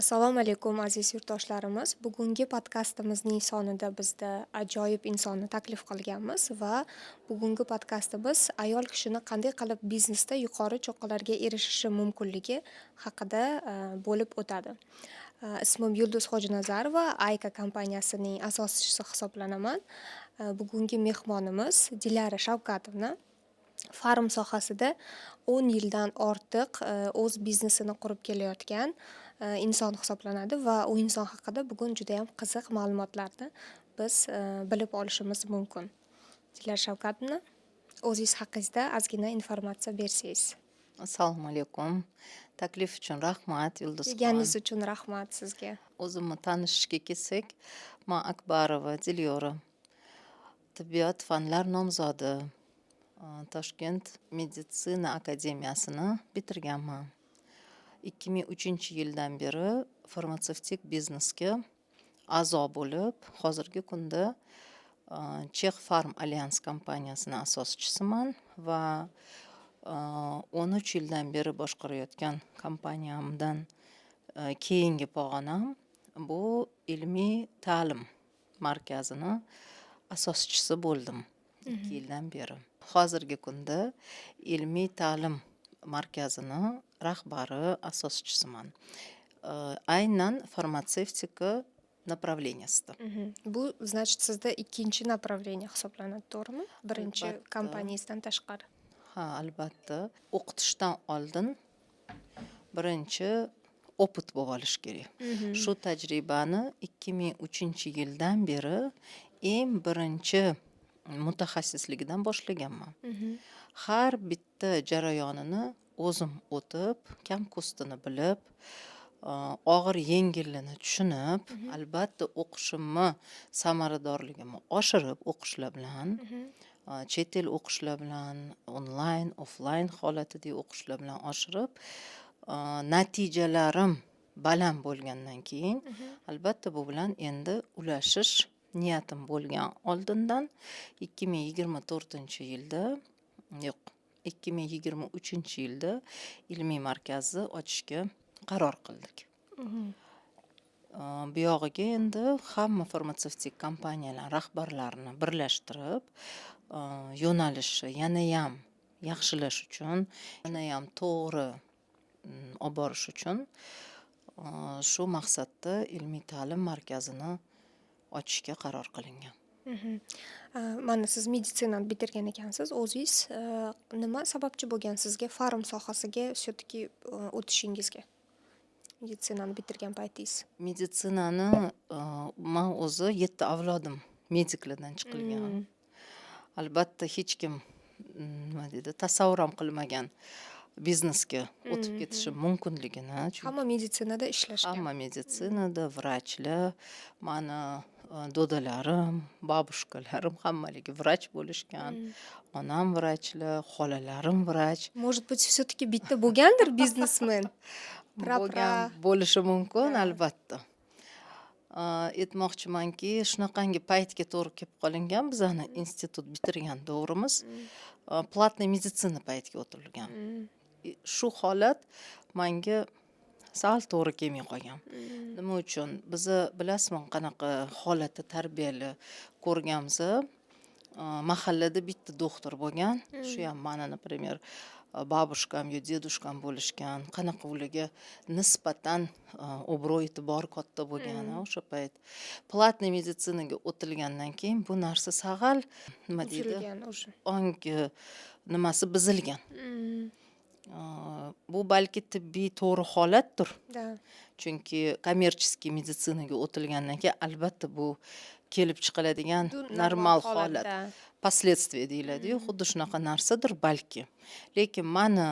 Assalomu alaykum aziz yurtdoshlarimiz. Bugungi podkastimizning sonida bizda ajoyib insonni taklif qilganmiz va bugungi podkastimiz ayol kishini qanday qilib biznesda yuqori cho'qqilarga erishishi mumkinligi haqida bo'lib o'tadi. Ismim Yulduz Hojinazarova, Ayka kompaniyasining asoschisi hisoblanaman. Bugungi mehmonimiz Dilara Shavkatovna farm sohasida 10 yildan ortiq o'z biznesini qurib kelayotgan inson hisoblanadi va u inson haqida bugun juda ham qiziq ma'lumotlarni biz bilib olishimiz mumkin. Dilara Shavkatovna, o'zingiz haqingizda ozgina informatsiya bersangiz. Assalomu alaykum. Taklif uchun rahmat, Yulduzxon. Kelganingiz uchun rahmat sizga. O'zimni tanishishga kelsak, men Akbarova Dilyora. Tibbiyot fanlar nomzodi. Toshkent meditsina akademiyasini bitirganman. 2003-yildan beri farmatsevtik biznesga a'zo bo'lib, hozirgi kunda Czech Farm Alliance kompaniyasini asoschisiman va 13 yildan beri boshqarayotgan kompaniyamdan keyingi pog'onam bu ilmiy ta'lim markazini asoschisi bo'ldim 2 yildan beri. Hozirgi kunda ilmiy ta'lim markazini rahbari, asoschisiman. Aynan farmatsevtika направлениясida. Bu значит sizda ikkinchi направление hisoblanadi, to'g'rimi? Birinchi Albatta. kompaniyangizdan tashqari. Ha, albatta. O'qitishdan oldin birinchi opit bo'lib olish kerak. Shu tajribani 2003-yildan beri eng birinchi mutaxassislikdan boshlaganman. Har bitta jarayonini o'zim o'tib, kam kustini bilib, og'ir yengillini tushunib, albatta o'qishimni samaradorligimni oshirib o'qishlar bilan, chet el o'qishlar bilan, onlayn, offlayn holatida o'qishlar bilan oshirib, natijalarim baland bo'lgandan keyin, albatta bu bilan endi ulashish niyatim bo'lgan. Oldindan 2024-yilda, yo'q, 2023-yilda ilmiy markazni ochishga qaror qildik. Bu yog'iga endi hamma farmatsevtik kompaniyalar rahbarlarini birlashtirib, yo'nalishni yana ham yaxshilash uchun, yana ham to'g'ri olib borish uchun shu maqsadda ilmiy ta'lim markazini ochishga qaror qilingan. Mana siz meditsinani bitirgan ekansiz. O'zingiz nima sababchi bo'lgan sizga farm sohasiga все-таки o'tishingizga? Meditsinani bitirgan paytingiz. Meditsinani men o'zi 7 avlodim mediklardan chiqilgan. Albatta hech kim nima deydi, tasavvur ham qilmagan biznesga o'tib ketishim mumkinligini. Hamma meditsinada ishlashgan. Hamma meditsinada vrachlar, mani dodalarim, babushkalarim hammaligi vrach bo'lishgan. Onam vrachlar, xolalarim vrach. Может быть, все-таки bitta bo'lgandir biznesmen. Bo'lishi mumkin, albatta. Aytmoqchimanki, shunaqangi paytga to'g'ri kelib qolingan, bizani institut bitirgan davrimiz platniy meditsina paytiga o'tilgan. Shu holat menga sal to'g'ri kelmay qolgan. Nima uchun? Biz bilasizmi, qanaqa holatda tarbiyali ko'rganmiz. Mahallada bitta doktor bo'lgan. Shu ham mana, например, babushkam yo dedushkam bo'lishgan. Qanaqa ularga nisbatan obro' e'tibor katta bo'lgan o'sha payt. Platniy meditsinaga o'tilgandan keyin bu narsa sag'al nima deydi? Ongi nimasi buzilgan. Bu balki tibbiy to'g'ri holatdir. Chunki kommersiy meditsinaga o'tilgandan keyin albatta bu kelib chiqiladigan normal holat, последствия deyiladi-yu, xuddi shunaqa narsadir balki. Lekin meni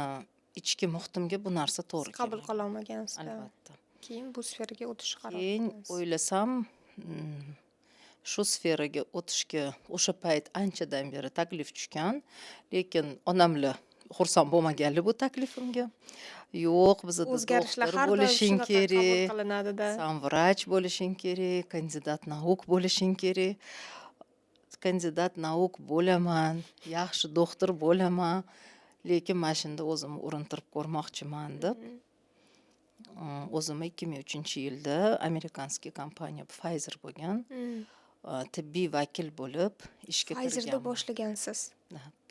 ichki muhitimga bu narsa to'g'ri keldi. Qabul qila olmagansiz. Albatta. Keyin bu sferaga o'tish qaror Keyin o'ylasam, shu sferaga o'tishga o'sha payt anchadan beri taklif tushgan, lekin onamlar xursand bo'lmaganlar bu taklifimga. Yo'q, bizda o'zgarishlar doktor har doim bo'lishing shunaqa qabul kerak, qilinadi-da. san vrach bo'lishing kerak, kandidat nauk bo'lishing kerak. Kandidat nauk bo'laman, yaxshi doktor bo'laman, lekin mana shunda o'zimni urintirib ko'rmoqchiman deb o'zim 2003-yilda amerikanskiy kompaniya Pfizer bo'lgan tibbiy vakil bo'lib ishga Pfizerda kirganman. boshlagansiz.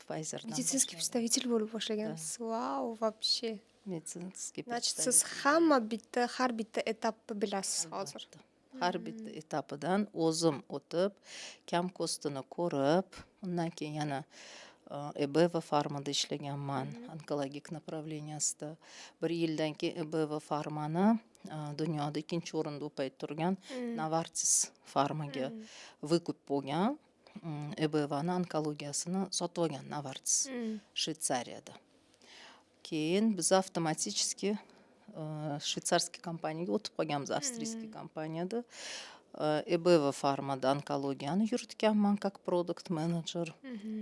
Pfizerdan Медицинский представитель bo'lib boshlagansiz. Vau, вообще. meditsinskiy Значит, siz har bitta etapni bilasiz hozir. har bitta etapidan o'zim o'tib, kam kostini ko'rib, undan keyin yana EBV farmada ishlaganman, onkologik направлениясida. 1 yildan keyin EBV farmani dunyoda 2-o'rinda u payt turgan Novartis farmaga vikup bo'lgan. EBVni onkologiyasini sotib olgan Novartis Shvetsariyada. Keyin biz avtomatически shvetsarskiy kompaniyaga o'tib qolganmiz, avstriyskiy kompaniyada. EBV farmada onkologiyani yuritganman как product manager,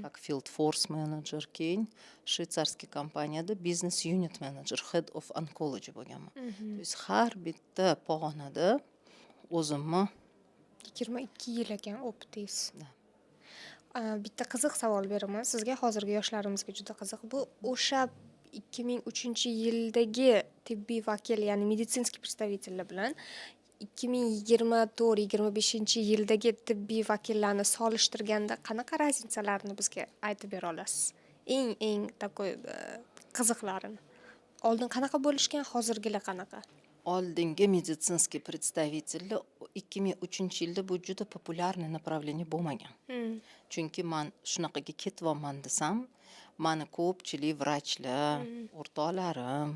как field force manager. Keyin shvetsarskiy kompaniyada business unit manager, head of oncology bo'lganman. То есть har bitta pog'onada o'zimni 22 yil ekan o'pitingiz. Bitta qiziq savol beraman sizga, hozirgi yoshlarimizga juda qiziq. Bu o'sha 2003-yildagi tibbiy vakil, ya'ni meditsinskiy представительlar bilan 2024-25-yildagi tibbiy vakillarni solishtirganda qanaqa raznisalarni bizga aytib bera olasiz? Eng такой qiziqlarini. Oldin qanaqa bo'lishgan, hozirgilar qanaqa? Oldingi meditsinskiy представительlar 2003-yilda bu juda populyarniy направление bo'lmagan. Chunki men shunaqaga ketyapman desam, mani ko'pchilik vrachlar, o'rtoqlarim,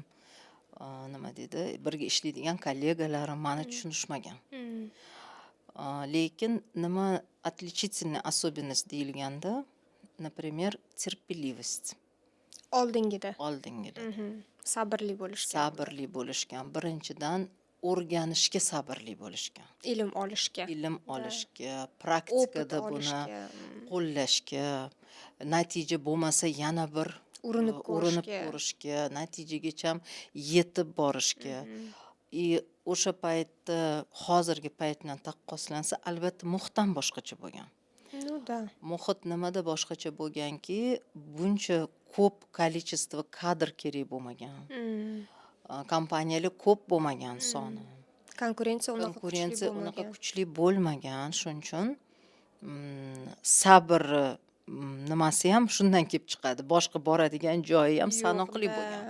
nima deydi, birga ishlaydigan kollegalarim mani tushunishmagan. Lekin nima отличительная особенность deyilganda, например, терпеливость. Oldingida. Sabrli bo'lishgan. Sabrli bo'lishgan. Birinchidan o'rganishga sabrli bo'lishgan. Ilm olishga, praktikada buni qo'llashga, natija bo'lmasa yana bir urinib ko'rishga, natijagacha yetib borishga. O'sha paytda hozirgi payt bilan taqqoslansa, albatta muhitdan boshqacha bo'lgan. Muhit nimada boshqacha bo'lganki, buncha ko'p количество kadr kerak bo'lmagan. Kompaniyalar ko'p bo'lmagan soni. Konkurensiya unaqa kuchli bo'lmagan. Shuning uchun sabr nimasi ham shundan kelib chiqadi. Boshqa boradigan joyi ham sanoqli bo'lgan.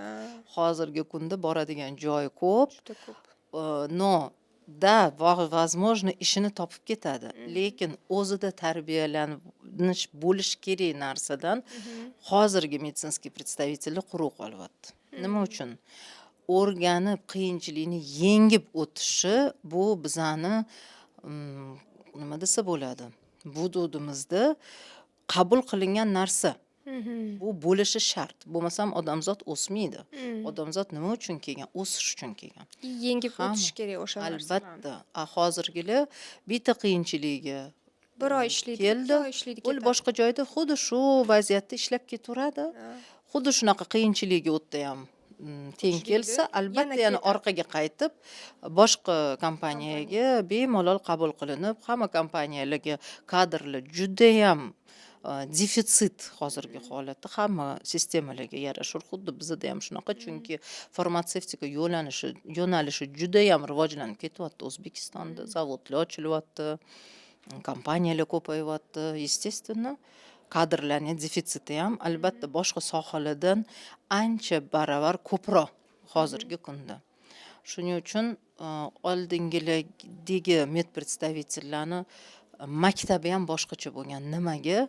Hozirgi kunda boradigan joyi ko'p. No, da, возможно, ishini topib ketadi. Lekin o'zida tarbiyalanish bo'lish kerak narsadan hozirgi meditsinskiy представительlar quruq olyapti. Nima uchun? O'rganib, qiyinchilikni yengib o'tishi bu bizani nima desa bo'ladi? Vujudimizda qabul qilingan narsa. Bu bo'lishi shart. Bo'lmasam odamzod o'smaydi. Odamzod nima uchun kelgan? O'sish uchun kelgan. Yengib o'tish kerak o'sha narsa. Albatta. Hozirgilar bitta qiyinchiligiga bir oy ishlaydi, keldi. U boshqa joyda xuddi shu vaziyatda ishlab ketaveradi. Xuddi shunaqa qiyinchiligiga o'tda ham teng kelsa, albatta yana orqaga qaytib, boshqa kompaniyaga bemalol qabul qilinib, hamma kompaniyalarga kadrlar juda ham defitsit hozirgi holatda, hamma sistemalarga yarashur. Xuddi bizda ham shunaqa, chunki farmatsevtika yo'nalishi juda ham rivojlanib ketyapti O'zbekistonda, zavodlar ochilyapti, kompaniyalar ko'payyapti, естественно. Kadrlarning defitsiti ham albatta boshqa sohalardan ancha baravar ko'proq hozirgi kunda. Shuning uchun oldingilardagi medpredstavitellarni maktabi ham boshqacha bo'lgan. Nimaga?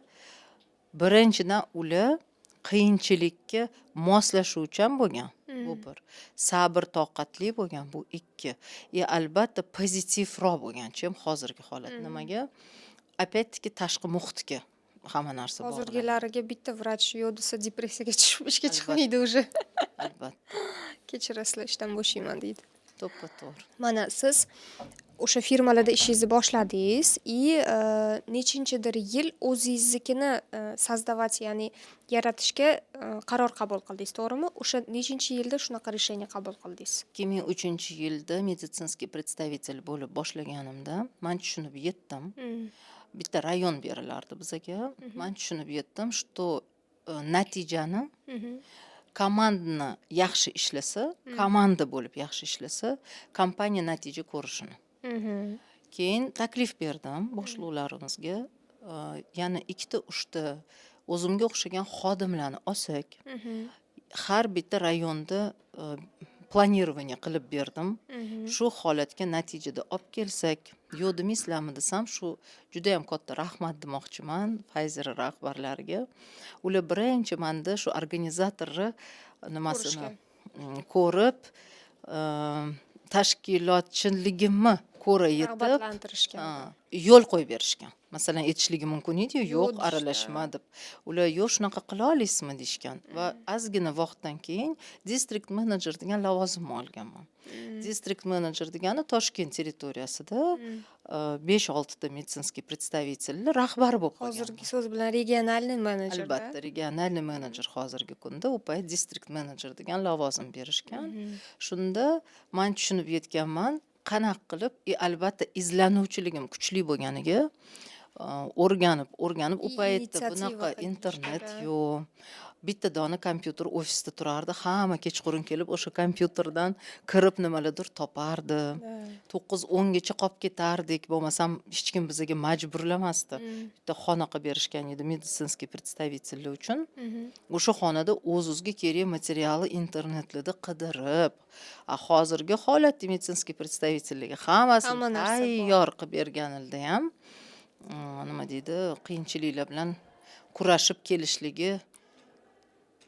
Birinchidan ular qiyinchilikka moslashuvchan bo'lgan. Bu bir. Sabr, toqatli bo'lgan, bu 2. Albatta pozitivroq bo'lgan, chem hozirgi holat. Nimaga? Опять-таки tashqi muhitga hamma narsa bor. Hozirgilariga bitta vrach yo'q desa depressiyaga tushib ishga chiqmaydi уже. Albatta. Kechirasizlar, ishdan bo'shayman deydi. To'ppa-to'g'ri. Mana siz o'sha firmalarda ishingizni boshladingiz nechinchidir yil o'zingiznikini создавать, ya'ni yaratishga qaror qabul qildingiz, to'g'rimi? O'sha nechinchi yilda shunaqa решение qabul qildingiz? 2003-yilda meditsinskiy представитель bo'lib boshlaganimda men tushunib yetdim. Bitta rayon berilardi bizga. Men tushunib yetdim, что natijani komandani yaxshi ishlasa, komanda bo'lib yaxshi ishlasa, kompaniya natija ko'rishini. Keyin taklif berdim boshliqlarimizga, yana 2-3 o'zimga o'xshagan xodimlarni olsak, har bitta rayonda planирование qilib berdim. Shu holatga natijada olib kelsak, yo'q deysizlarmi desam, shu juda ham katta rahmat demoqchiman Pfizer rahbarlariga. Ular birinchi menda shu organizatorni nimasini ko'rib, tashkilotchiligimni ko'ra yetib, rag'batlantirishgan. yo'l qo'yib berishgan. Masalan, aytishligi mumkin edi-yu, yo'q, deyishdi. aralashma deb. Ular yo'q, shunaqa qila olasizmi deyishgan. Va ozgina vaqtdan keyin district manager degan lavozimni olganman. District manager degani Toshkent territoriyasida 5-6 ta meditsinskiy представительlar rahbari bo'lib qolgan. Hozirgi so'z bilan regionalniy menejer. Albatta, regionalniy menejer hozirgi kunda u payt district manager degan lavozim berishgan. Shunda men tushunib yetganman, qanaqa qilib, albatta izlanuvchiligim kuchli bo'lganiga o'rganib u paytda bunaqa internet yo'q. Bitta dona kompyuter ofisda turardi, hamma kechqurun kelib o'sha kompyuterdan kirib nimalardir topardi. 9-10 gacha qolib ketardik, bo'lmasam hech kim bizga majburlamasdi. Bitta xona qilib berishgan edi meditsinskiy представительlar uchun. O'sha xonada o'zingizga kerak materialni internetlarda qidirib, hozirgi holatda meditsinskiy представительlarga hammasini tayyor qilib berganilda ham nima deydi, qiyinchiliklar bilan kurashib kelishligi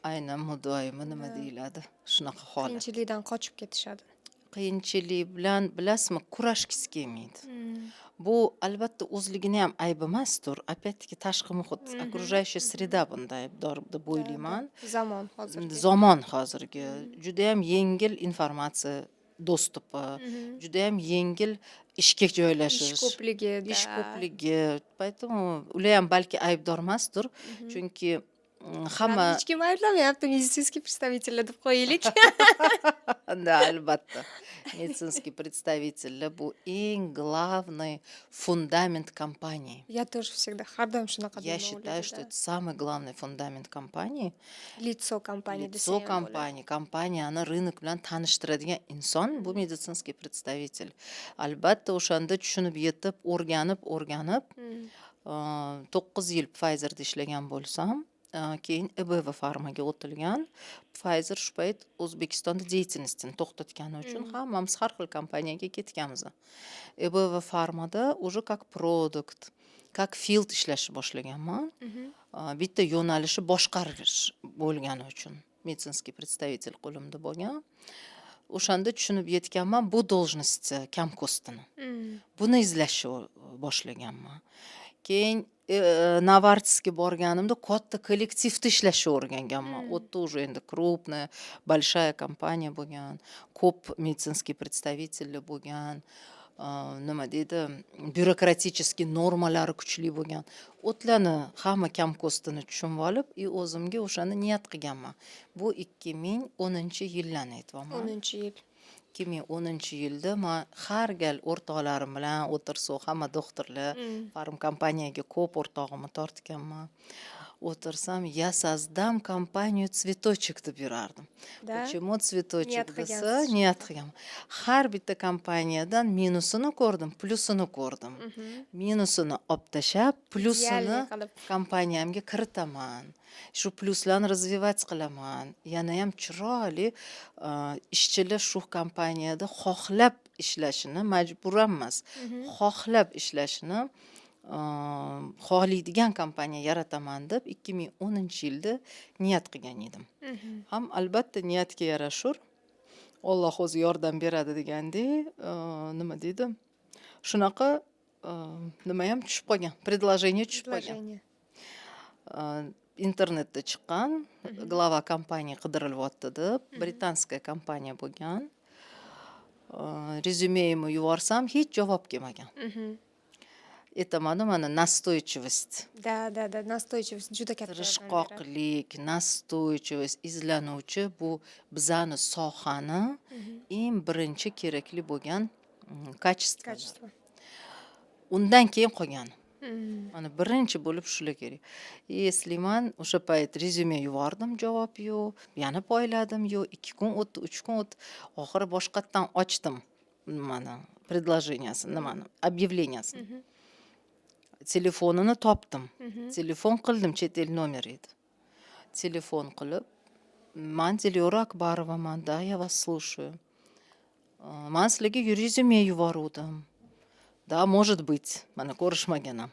aynan mudoimi nima deyiladi, shunaqa holat. Qiyinchilikdan qochib ketishadi. Qiyinchilik bilan bilasizmi, kurashgisi kelmaydi. Bu albatta o'zligini ham aybi emasdir. Опять-таки tashqi muhit, окружающая sreda bunda aybdor deb o'ylayman. Zamon hozirgi juda ham yengil informatsiya dostupi, juda ham yengil ishga joylashish, ish ko'pligi. Поэтому ular ham balki aybdor emasdir, chunki hamma hech kim ayblamayapti, meditsinskiy представительlar deb qo'yaylik. Да, albatta. Медицинский представитель bu eng главный фундамент компании. Я тоже всегда хардам shunaqa Я считаю, что это самый главный фундамент компании. Лицо компании. Лицо компании. Kompaniyani rынок bilan tanishtiradigan inson bu медицинский представитель. Albatta o'shanda tushunib yetib, o'rganib 9 yil Pfizerda ishlagan bo'lsam, keyin EBV farmaga o'tilgan. Pfizer shu payt O'zbekistonda деятельностini to'xtatgani uchun hammamiz har xil kompaniyaga ketganmiz. EBV farmada уже как produkt, как field ishlashni boshlaganman. Bitta yo'nalishi boshqarish bo'lgani uchun meditsinskiy представитель qo'limda bo'lgan. O'shanda tushunib yetganman bu должностni kam kostini. Buni izlashni boshlaganman. Keyin Novartisga borganimda katta kollektivda ishlashni o'rganganman. O'tda уже endi крупная, большая kompaniya bo'lgan, ko'p meditsinskiy представительlar bo'lgan, nima deydi, byurokratический normalari kuchli bo'lgan. O'tlarni hamma kam kostini tushunib olib, o'zimga o'shani niyat qilganman. Bu 2010-yillarni aytyapman. 10-yil. 2010-yilda men har gal o'rtoqlarim bilan o'tirsak, hamma doktorlar, farm kompaniyaga ko'p o'rtog'imni tortganman. O'tirsam, я создам компанию цветочек deb yurardim. Почему цветочек desa, niyat qilganman. Har bitta kompaniyadan minusini ko'rdim, plusini ko'rdim. Minusini olib tashlab, plusini kompaniyamga kiritaman. Shu pluslarni развивать qilaman. Yana ham chiroyli ishchilar shu kompaniyada xohlab ishlashini majbur emas. Xohlab ishlashini xohlaydigan kompaniya yarataman deb 2010-yilda niyat qilgan edim. Ham albatta niyatga yarashur Alloh o'zi yordam beradi degandek, nima deydi? Shunaqa nima ham tushib qolgan, предложение tushib qolgan. Internetda chiqqan, glava kompaniya qidirilyapti deb, britanskiya kompaniya bo'lgan. Rezyumeyimni yuborsam hech javob kelmagan. Aytamadim, mana настойчивость. Да, настойчивость juda katta. Tirishqoqlik, настойчивость, izlanuvchi bu bizani sohani eng birinchi kerakli bo'lgan kачество. Undan keyin qolgan. Mana birinchi bo'lib shular kerak. Eslayman, o'sha payt rezyume yubordim, javob yo'q. Yana poyladim, yo'q. 2 kun o'tdi, 3 kun o'tdi. Oxiri boshqatdan ochdim nimani, предложениясini, nimani, объявлениясini. Telefonini topdim. Telefon qildim, chet el nomer edi. Telefon qilib, "Man Dilora Akbarovaman, да, я вас слушаю. Man sizlarga rezyume yuboruvdim. Да, может быть, mana ko'rishmaganam.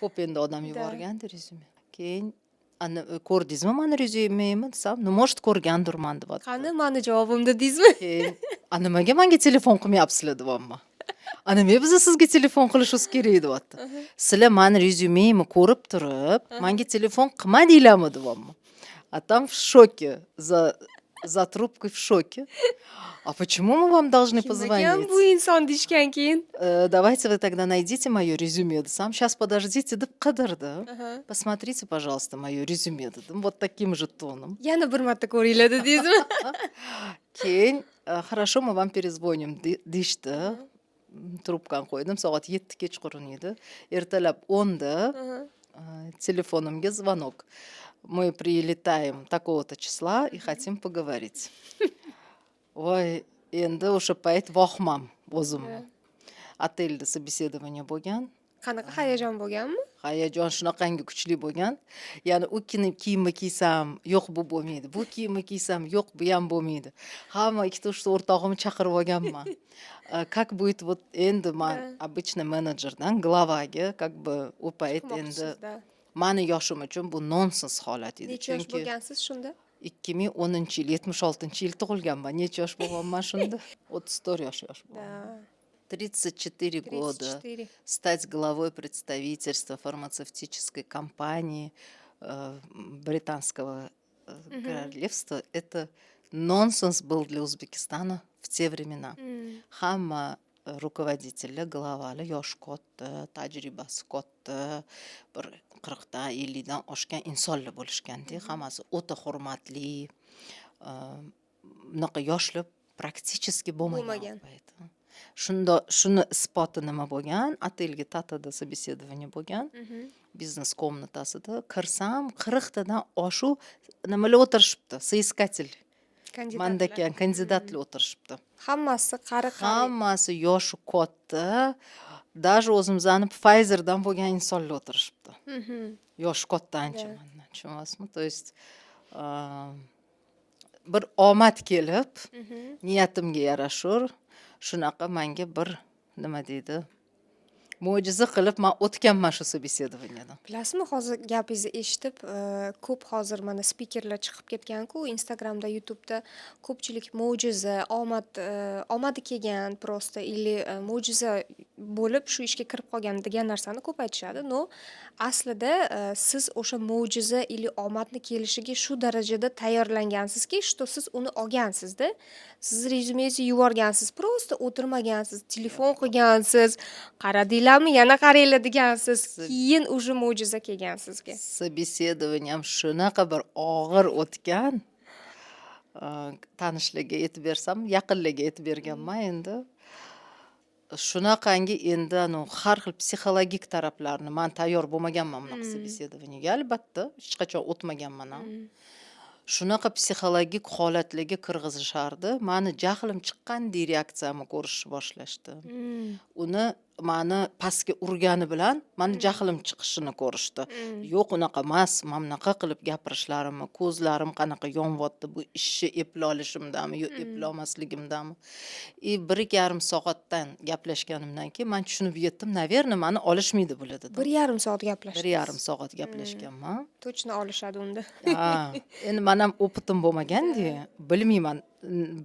Ko'p endi odam yuborgandi rezyume. Keyin ana ko'rdingizmi mani rezyumemni desam, "Ну, может, ko'rgandirman" deyapti. Qani mani javobimni deysizmi? Keyin, nimaga menga telefon qilmayapsizlar deyapman. Nima biza sizga telefon qilishimiz kerak deyapti. Sizlar mani rezyumemni ko'rib turib, menga telefon qilmadinglarmi deyapman. А там в шоке, за трубкой в шоке. А почему мы вам должны Kim ekan позвонить? bu inson deyishgan keyin. Давайте вы тогда найдите мое резюме desam, сейчас подождите deb qidirdi. Посмотрите, пожалуйста, мое резюме dedim. Вот таким же тоном. Yana bir marta ko'ringlar deysizmi? Keyin, хорошо, мы вам перезвоним deyishdi. Trubkani qo'ydim, soat 7 kechqurun edi. Ertalab 10 da telefonimga звонок. Мы прилетаем такого-то числа и хотим поговорить. Voy, endi o'sha payt vohmam o'zim. Otelda собеседование bo'lgan. Qanaqa hayajon bo'lganmi? Hayajon shunaqangi kuchli bo'lgan. Ya'ni u kiyimni kiysam, yo'q bu bo'lmaydi. Bu kiyimni kiysam, yo'q bu ham bo'lmaydi. Hamma ikkita uchta o'rtog'imni chaqirib olganman. Как будет вот endi men обычный menejerdan glavaga, как бы u payt endi mani yoshim uchun bu nonsens holat edi. Necha yosh bo'lgansiz shunda? 2010 yil, 76-yil tug'ilganman. Necha yosh bo'lganman shunda? 34 yosh bo'lganman. 34 года 34. стать главой представительства фармацевтической компании британского королевства, это нонсенс был для Узбекистана в те времена. Hamma rukovodителlar, glavalar yosh katta, tajribasi katta, bir 40 dan 50 dan oshgan insonlar bo'lishganda, hammasi o'ta hurmatli. Bunaqa yoshlar praktически bo'lmagan. Shuni isboti nima bo'lgan? Otelga Tatada собеседование bo'lgan. Biznes komnatasida kirsam 40 tadan oshuv nimalar o'tirishibdi, soискатель. Mandakan kandidatlar o'tirishibdi. Hammasi qari. Hammasi yoshi katta. Даже o'zimizning Pfizerdan bo'lgan insonlar o'tirishibdi. Yoshi katta ancha mendan, tushunasizmi? То есть bir omad kelib, niyatimga yarashur, shunaqa menga bir nima deydi, mo'jiza qilib men o'tganman shu собеседованияdan. Bilasizmi, hozir gapingizni eshitib, ko'p hozir mana spikerlar chiqib ketgan-ku, Instagramda, YouTube'da ko'pchilik mo'jiza, omadi kelgan prosta ili mo'jiza bo'lib shu ishga kirib qolgan degan narsani ko'p aytishadi. No, aslida siz o'sha mo'jiza ili omadni kelishiga shu darajada tayyorlangansizki, что siz uni olgansizda. Siz rezyumengizni yuborgansiz, prosta o'tirmagansiz, telefon qilgansiz, qaradinglarmi, yana qaranglar degansiz. Keyin уже mo'jiza kelgan sizga. Собеседованием shunaqa bir og'ir o'tgan. Tanishlarga aytib bersam, yaqinlarga aytib berganman endi. Shunaqangi endi har xil psixologik taraflarni men tayyor bo'lmaganman bunaqa собеседованиеga, albatta, hech qachon o'tmaganman ham. Shunaqa psixologik holatlarga kirgizishardi. Meni jahlim chiqqandek reaksiyamni ko'rishni boshlashdi. Uni meni pastga urgani bilan meni jahlim chiqishini ko'rishdi. Yo'q, unaqa emas, men bunaqa qilib gapirishlarimni, ko'zlarim qanaqa yonyapti, bu ishni eplay olishimdanmi, yo'q eplolmasligimdanmi. 1,5 soatdan gaplashganimdan keyin men tushunib yetdim, naverni meni olishmaydi bular dedim. 1,5 soat gaplashdingiz. 1,5 soat gaplashganman. Точно olishadi unda. Endi men ham o'pitim bo'lmaganda, bilmayman.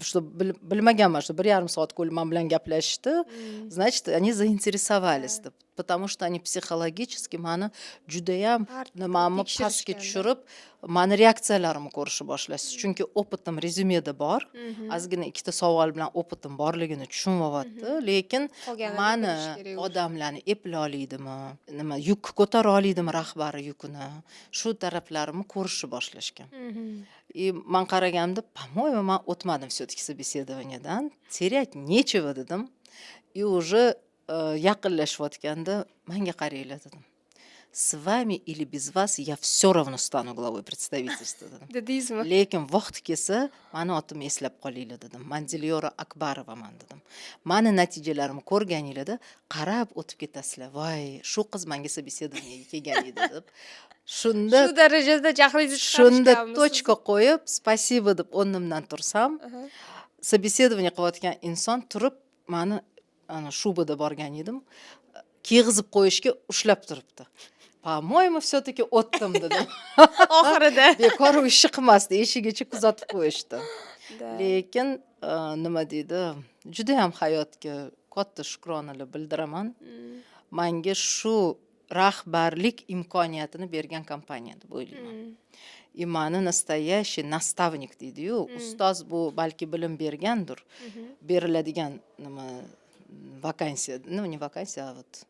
Что bilmaganman, что 1,5 soat men bilan gaplashishdi. Значит, они заинтересовались, потому что они психологически meni judayam nimamni pastga tushirib, meni reaksiyalarimni ko'rishni boshlashdi. Chunki o'pitim rezyumeda bor. Ozgina ikkita savol bilan o'pitim borligini tushunyapti, lekin meni odamlarni eplay olaydimi, nima yuk ko'tara olaydimi rahbari yukini, shu taraflarimni ko'rishni boshlashgan. И men qaraganimda, по-моему, men o'tmadim все-таки собеседованиеdan. Терять нечего dedim. И уже yaqinlashayotganda menga qaranglar dedim. С вами или без вас я все равно стану главой представительства dedim. Dedingizmi? Lekin vaqti kelsa, mani otimni eslab qolinglar dedim. Man Diliyora Akbarovaman dedim. Mani natijalarimni ko'rganinglarda qarab o'tib ketasizlar. Voy, shu qiz menga собеседованиеga kelgan edi deb. Shunda Shu darajada jahlingizni shunda chiqarishganmisiz? точка qo'yib, spasibo deb o'rnimdan tursam, собеседование qilayotgan inson turib, mani ana shubada borgan edim, kiyg'izib qo'yishga ushlab turibdi. По-моему, все-таки o'tdim dedim. Oxirida. Bekor u ishni qilmasdi, eshigicha kuzatib qo'yishdi. Da. Lekin nima deydi, juda ham hayotga katta shukronalar bildiraman. Menga shu rahbarlik imkoniyatini bergan kompaniya deb o'ylayman. И mani настоящий наставник deydi-yu, ustoz bu balki bilim bergandir. Beriladigan nima vakansiya, ну не вакансия, а вот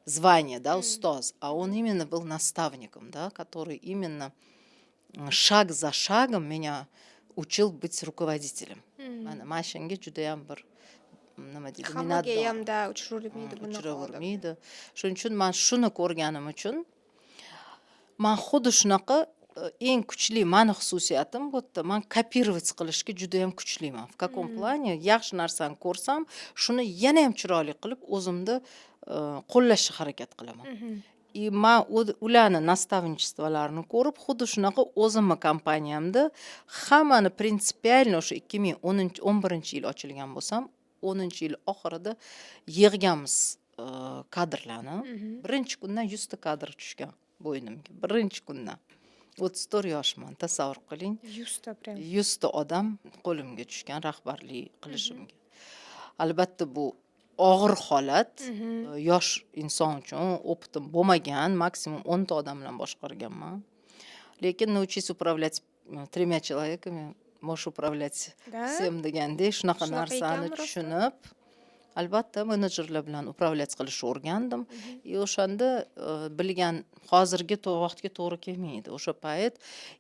звание, да, устоз. А он именно был наставником, да, который именно шаг за шагом меня учил быть rukovodителем. Mana shunga juda ham bir nima deydi, Hammaga hamda uchirilmaydi bunaqa. uchiravermaydi. Shuning uchun men shuni ko'rganim uchun men xuddi shunaqa eng kuchli mani xususiyatim bu yerda, men kopировать qilishga juda ham kuchliman. В каком плане? Yaxshi narsani ko'rsam, shuni yana ham chiroyli qilib o'zimda qo'llashga harakat qilaman. И men ularni nastavnichествolarini ko'rib, xuddi shunaqa o'zimni kompaniyamda hammani prinsipialno o'sha 2011-yil ochilgan bo'lsam, 10-yil oxirida yig'ganmiz kadrlarni. Birinchi kundan 100 ta kadr tushgan bo'ynimga. Birinchi kundan. 34 yoshman, tasavvur qiling. 100 ta prям. 100 ta odam qo'limga tushgan rahbarlik qilishimga. Albatta bu og'ir holat. Yosh inson uchun o'pitim bo'lmagan, maksimum 10 ta odam bilan boshqarganman. Lekin научись управлять 3 человеками, можешь управлять всем degandek shunaqa narsani tushunib, albatta menejerlar bilan upravlять qilishni o'rgandim. O'shanda bilgan hozirgi vaqtga to'g'ri kelmaydi. O'sha payt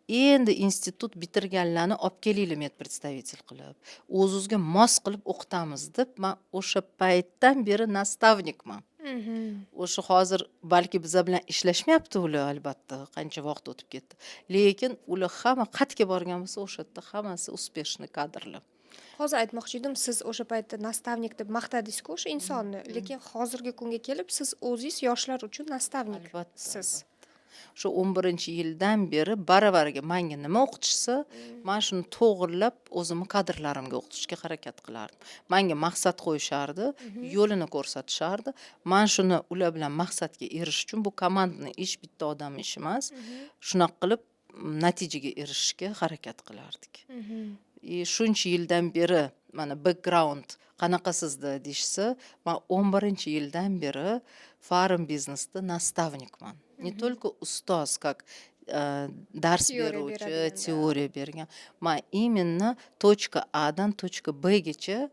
endi institut bitirganlarni olib kelinglar medpredstavитель qilib, o'zingizga mos qilib o'qitamiz deb men o'sha paytdan beri nastavnikman. O'sha hozir balki bizlar bilan ishlashmayapti ular, albatta, qancha vaqt o'tib ketdi. Lekin ular hamma qatga borgan bo'lsa, o'sha yerda hammasi успешный kadrlar. Hozir aytmoqchi edim, siz o'sha paytda nastavnik deb maqtadingiz-ku o'sha insonni, lekin hozirgi kunga kelib siz o'zingiz yoshlar uchun nastavniksiz. Shu 11-yildan beri baravariga menga nima o'qitishsa, men shuni to'g'rilab o'zimni kadrlarimga o'qitishga harakat qilardim. Menga maqsad qo'yishardi, yo'lini ko'rsatishardi. Men shuni ular bilan maqsadga erishish uchun bu komandni ish, bitta odam ishi emas. Shunaqa qilib natijaga erishishga harakat qilardik. Shuncha yildan beri mana background qanaqa sizda deyishsa, men 11-yildan beri Farm biznesda nastavnikman. Не только устоз, как dars beruvchi, teoriya bergan. Men именно точка A dan точка B gacha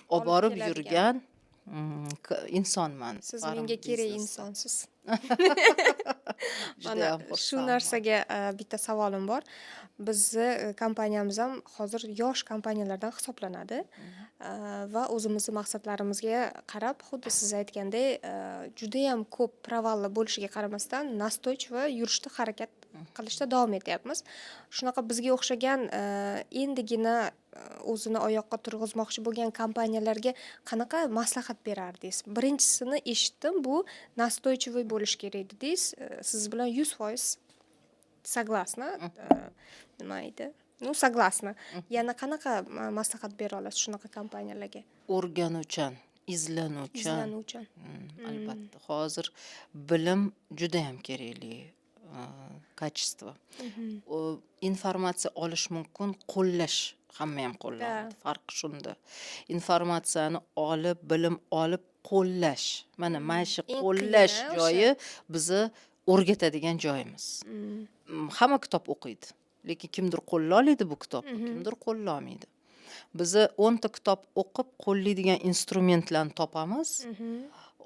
olib borib yurgan insonman. Siz menga kerak insonsiz. Mana shu narsaga bitta savolim bor. Bizni kompaniyamiz ham hozir yosh kompaniyalardan hisoblanadi va o'zimizning maqsadlarimizga qarab, xuddi siz aytgandek, juda ham ko'p provallar bo'lishiga qaramasdan nastoychiva yurishda harakat qilishda davom etyapmiz. Shunaqa bizga o'xshagan endigina o'zini oyoqqa turg'izmoqchi bo'lgan kompaniyalarga qanaqa maslahat berardingiz? Birinchisini eshitdim, bu nastoychivoy bo'lish kerak dedingiz. Siz bilan 100% согласна. Nima edi? Ну, согласна. Yana qanaqa maslahat bera olasiz shunaqa kompaniyalarga? O'rganuvchan, izlanuvchan. Albatta, hozir bilim juda ham kerakli kачество. Informatsiya olish mumkin, qo'llash hamma ham qo'llaydi. Farqi shunda. Informatsiyani olib, bilim olib qo'llash. Mana shu qo'llash joyi bizni o'rgatadigan joyimiz. Hamma kitob o'qiydi, lekin kimdir qo'lla oladi bu kitobni, kimdir qo'lla olmaydi. Biz 10 ta kitob o'qib qo'llaydigan instrumentlarni topamiz.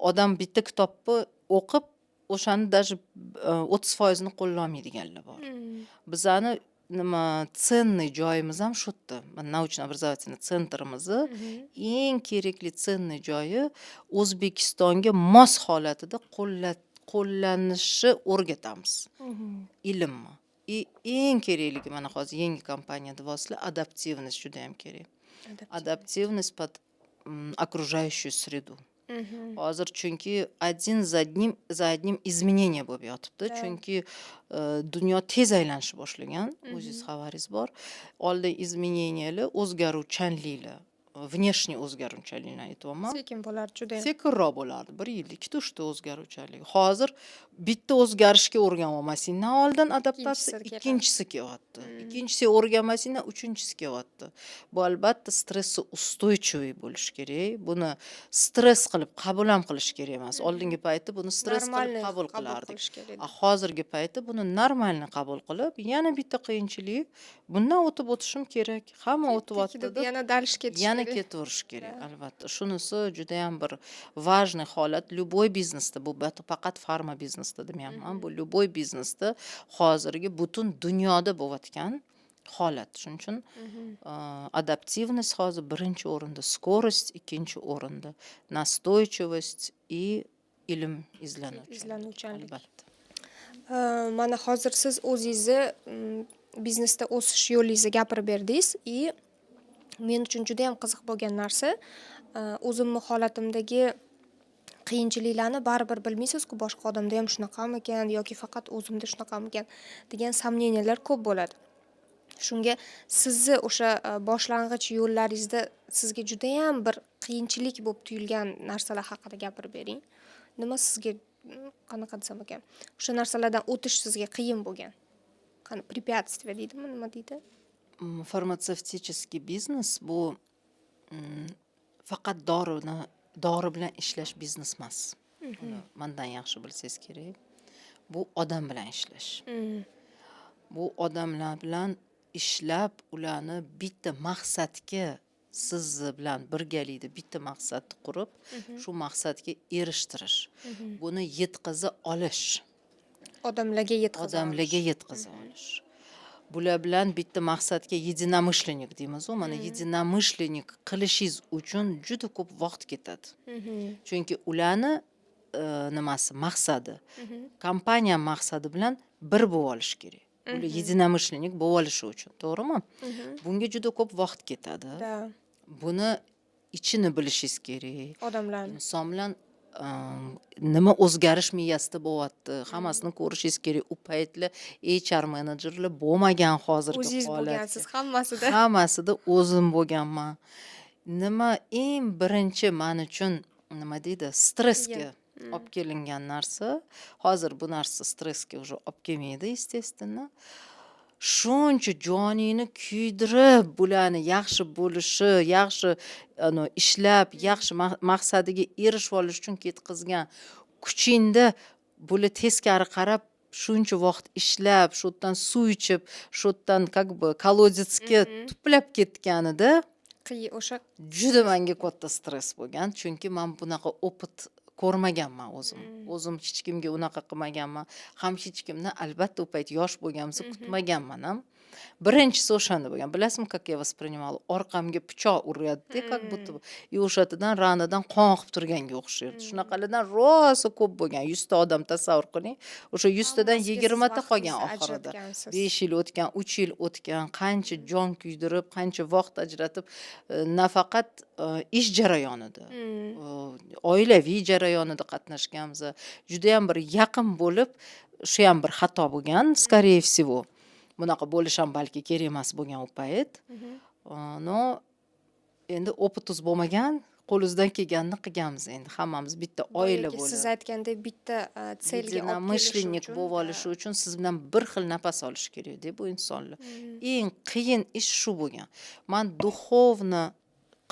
Odam bitta kitobni o'qib o'shani даже 30% ni qo'lla olmaydiganlar bor. Bizani nima tsenniy joyimiz ham shu yerda. Naучно-образовательный sentrimizni eng kerakli tsenniy joyi O'zbekistonga mos holatida qo'llanishni o'rgatamiz. Ilmni. Eng kerakligi mana hozir yangi kompaniyada deyapsizlar, adaptivность juda ham kerak. Adaptivность под окружающую среду. Hozir chunki за одним изменение bo'lib yotibdi. Chunki dunyo tez aylanishni boshlagan, o'zingiz xabaringiz bor. Oldin izmeneniyalar, o'zgaruvchanliklar, внешний o'zgaruvchanliklarni aytyapman. Sekin bo'lar juda ham. Sekinroq bo'lardi. 1 yilda 2 3 ta o'zgaruvchanlik. Hozir bitta o'zgarishga o'rganolmasindan oldin adaptatsiya ikkinchisi kelyapti. Ikkinchisi o'rganmasindan uchinchisi kelyapti. Bu albatta stressga ustойчивый bo'lish kerak. Buni stress qilib qabul ham qilish kerak emas. Oldingi paytda buni stress qilib qabul qilardik. Hozirgi paytda buni normalni qabul qilib, yana bitta qiyinchilik, bundan o'tib o'tishim kerak. Hamma o'tyapti. Yana dalish ketish kerak. Yana ketaverish kerak, albatta. Shunisi juda ham bir важный holat. Любой biznesda, bu faqat farma biznesda demayman, bu любой biznesda hozirgi butun dunyoda bo'layotgan holat. Shuning uchun adaptivность hozir birinchi o'rinda, скорость ikkinchi o'rinda, настойчивость и ilm izlanuvchanlik. Albatta. Mana hozir siz o'zingizni biznesda o'sish yo'lingizni gapirib berdingiz и men uchun juda ham qiziq bo'lgan narsa, o'zimni holatimdagi qiyinchiliklarni baribir bilmaysiz-ku, boshqa odamda ham shunaqamikan yoki faqat o'zimda shunaqamikan degan samneniyalar ko'p bo'ladi. Shunga sizni o'sha boshlang'ich yo'llaringizda sizga juda ham bir qiyinchilik bo'lib tuyulgan narsalar haqida gapirib bering. Nima sizga qanaqa desam ekan? O'sha narsalardan o'tish sizga qiyin bo'lgan. Qani препятствие deydimi, nima deydi? Farmatsevtический biznes bu faqat dori bilan ishlash biznes emas. Mendan yaxshi bilsangiz kerak. Bu odam bilan ishlash. Bu odamlar bilan ishlab, ularni bitta maqsadga siz bilan birgalikda bitta maqsadni qurib, shu maqsadga erishtirish. Buni yetkaza olish. Odamlarga yetkaza olish. Bular bilan bitta maqsadga единомышленник deymiz. Mana единомышленник qilishingiz uchun juda ko'p vaqt ketadi. Chunki ularni nimasi, maqsadi, kompaniya maqsadi bilan bir bo'lib olish kerak. Ular единомышленник bo'lib olishi uchun, to'g'rimi? Bunga juda ko'p vaqt ketadi. Buni ichini bilishingiz kerak. Odamlarni. Inson bilan nima o'zgarish miyasida bo'lyapti, hammasini ko'rishingiz kerak. U paytlar HR menejerlar bo'lmagan hozirgi holat. O'zingiz bo'lgansiz hammasida. Hammasida o'zim bo'lganman. Nima eng birinchi men uchun nima deydi, stressga olib kelingan narsa, hozir bu narsa stressga уже olib kelmaydi, естественно. Shuncha joningni kuydirib, bularni yaxshi bo'lishi, yaxshi ishlab, yaxshi maqsadiga erishib olish uchun ketkazgan kuchingda bular teskari qarab, shuncha vaqt ishlab, shu yerdan suv ichib, shu yerdan как бы kolodetsga tuplab ketganida o'sha juda menga katta stress bo'lgan, chunki men bunaqa opit ko'rmaganman o'zim. O'zim hech kimga unaqa qilmaganman. Ham hech kimni albatta u payt yosh bo'lganimda kutmaganman ham. Birinchisi o'shanda bo'lgan. Bilasizmi, как я воспринимала? Orqamga pichoq uradi, как будто и o'shatidan ranadan qon oqib turganga o'xshardi. Shunaqalardan rosa ko'p bo'lgan. 100 ta odam tasavvur qiling. O'sha 100 tadan 20 ta qolgan oxirida. 5 yil o'tgan, 3 yil o'tgan, qancha jon kuydirib, qancha vaqt ajratib, nafaqat ish jarayonida, oilaviy jarayonida qatnashganmiz. Juda ham bir yaqin bo'lib, shu ham bir xato bo'lgan, скорее всего. Bunaqa bo'lish ham balki kerak emas bo'lgan u payt. No, endi opitiz bo'lmagan, qo'lingizdan kelganini qilganmiz endi. Hammamiz bitta oila bo'lib. Siz aytgandek bitta selga olib mishlennik bo'lib olishi uchun siz bilan bir xil nafas olish kerak-da bu insonlar. Eng qiyin ish shu bo'lgan. Men duxovni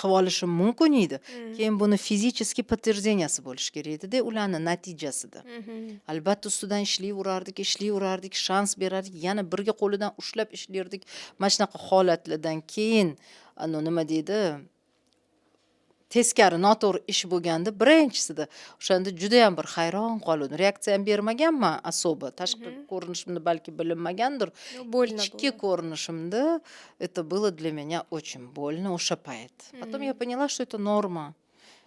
qilib olishim mumkin edi. Keyin buni fizический подтвержденияsi bo'lish kerak edi-da, ularning natijasida. Albatta ustidan ishlayverardik, shans berardik, yana birga qo'lidan ushlab ishlardik. Mana shunaqa holatlardan keyin nima deydi? teskari noto'g'ri ish bo'lganda birinchisida o'shanda juda ham bir hayron qoldim. Reaksiya ham bermaganman особо. Tashqi ko'rinishimda balki bilinmagandir. Больно Ichki было. ko'rinishimda это было для меня очень больно o'sha payt. Потом я поняла, что это норма.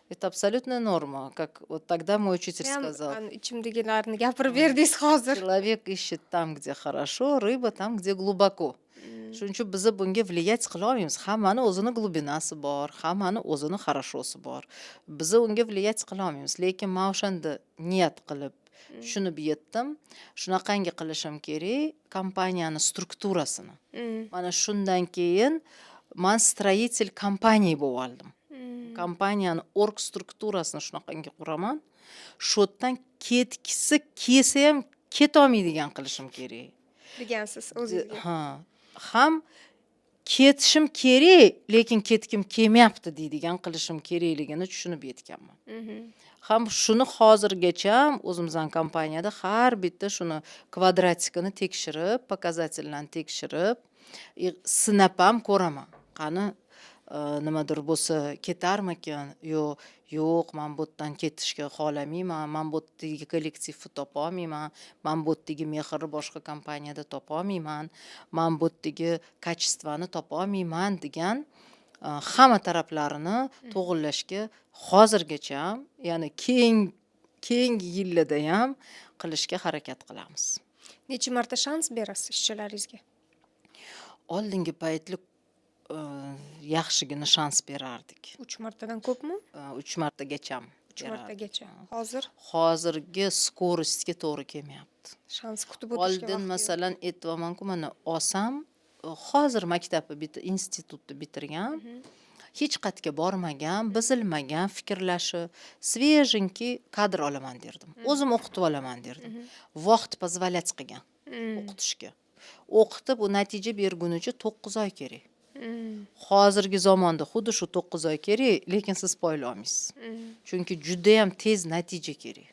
Это абсолютная норма, как вот тогда мой учитель Прям сказал. ichimdagilarni gapirib berdingiz hozir. Человек ищет там, где хорошо, рыба там, где глубоко. Shuning uchun biz bunga влиять qila olmaymiz. Hammani o'zini glubinasi bor, hammani o'zini хорошоsi bor. Biz unga влиять qila olmaymiz. Lekin men o'shanda niyat qilib tushunib yetdim. Shunaqangi qilishim kerak kompaniyani strukturasini. Mana shundan keyin men stроитель kompaniya bo'lib oldim. Kompaniyani org strukturasini shunaqangi quraman. Shu yerdan ketgisi kelsa ham ketolmaydigan qilishim kerak. Degansiz o'zingizga. Ha, ham ketishim kerak, lekin ketgim kelmayapti deydigan qilishim kerakligini tushunib yetganman. Ham shuni hozirgacha o'zimizning kompaniyada har bitta shuni kvadratikini tekshirib, показательlarni tekshirib, sinab ham ko'raman. Qani nimadir bo'lsa ketarmikan, yo'q, men bu yerdan ketishga xohlamayman, men bu yerdagi kollektivni topa olmayman, men bu yerdagi mehrni boshqa kompaniyada topa olmayman, men bu yerdagi kачествоni topa olmayman degan hamma taraflarini to'g'irlashga hozirgacha, ya'ni keyingi yillarda ham qilishga harakat qilamiz. Necha marta shans berasiz ishchilaringizga? Oldingi paytli yaxshigina shans berardik. 3 martadan ko'pmi? 3 martagacha. 3 martagacha. Hozir Hozirgi skorostga to'g'ri kelmayapti. shans kutib o'tishga Oldin masalan aytvaman-ku, mana olsam, hozir maktabni institutni bitirgan, hech qayerga bormagan, bizilmagan fikrlashi, svejinki kadr olaman derdim. O'zim o'qitib olaman derdim. Vaqt позволять qilgan o'qitishga. O'qitib u natija bergunicha 9 oy kerak. Hozirgi zamonda xuddi shu 9 oy kerak, lekin siz poyla olmaysiz. Chunki juda ham tez natija kerak.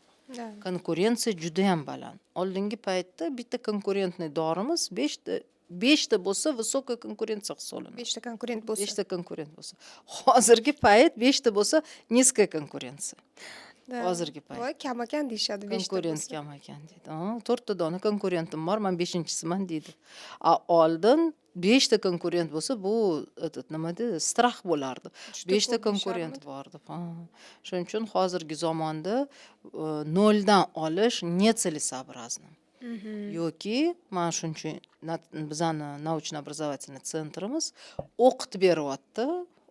Konkurensiya juda ham baland. Oldingi paytda bitta konkurentniy dorimiz 5 ta bo'lsa высокая konkurensiya hisoblanadi. 5 ta konkurent bo'lsa. 5 ta konkurent bo'lsa. Hozirgi payt 5 ta bo'lsa низкая konkurensiya. Hozirgi payt. Voy, kam ekan deyshadi 5 ta. Konkurent kam ekan deydi. 4 ta dona konkurentim bor, men 5-chisiman deydi. Oldin 5 ta konkurent bo'lsa, bu nima deydi, strah bo'lardi. 5 ta konkurent bordi. Shuning uchun hozirgi zamonda 0 dan olish нецелесообразно. Yoki mana shuncha bizani naучно-образовательный centrimiz o'qitib beryapti.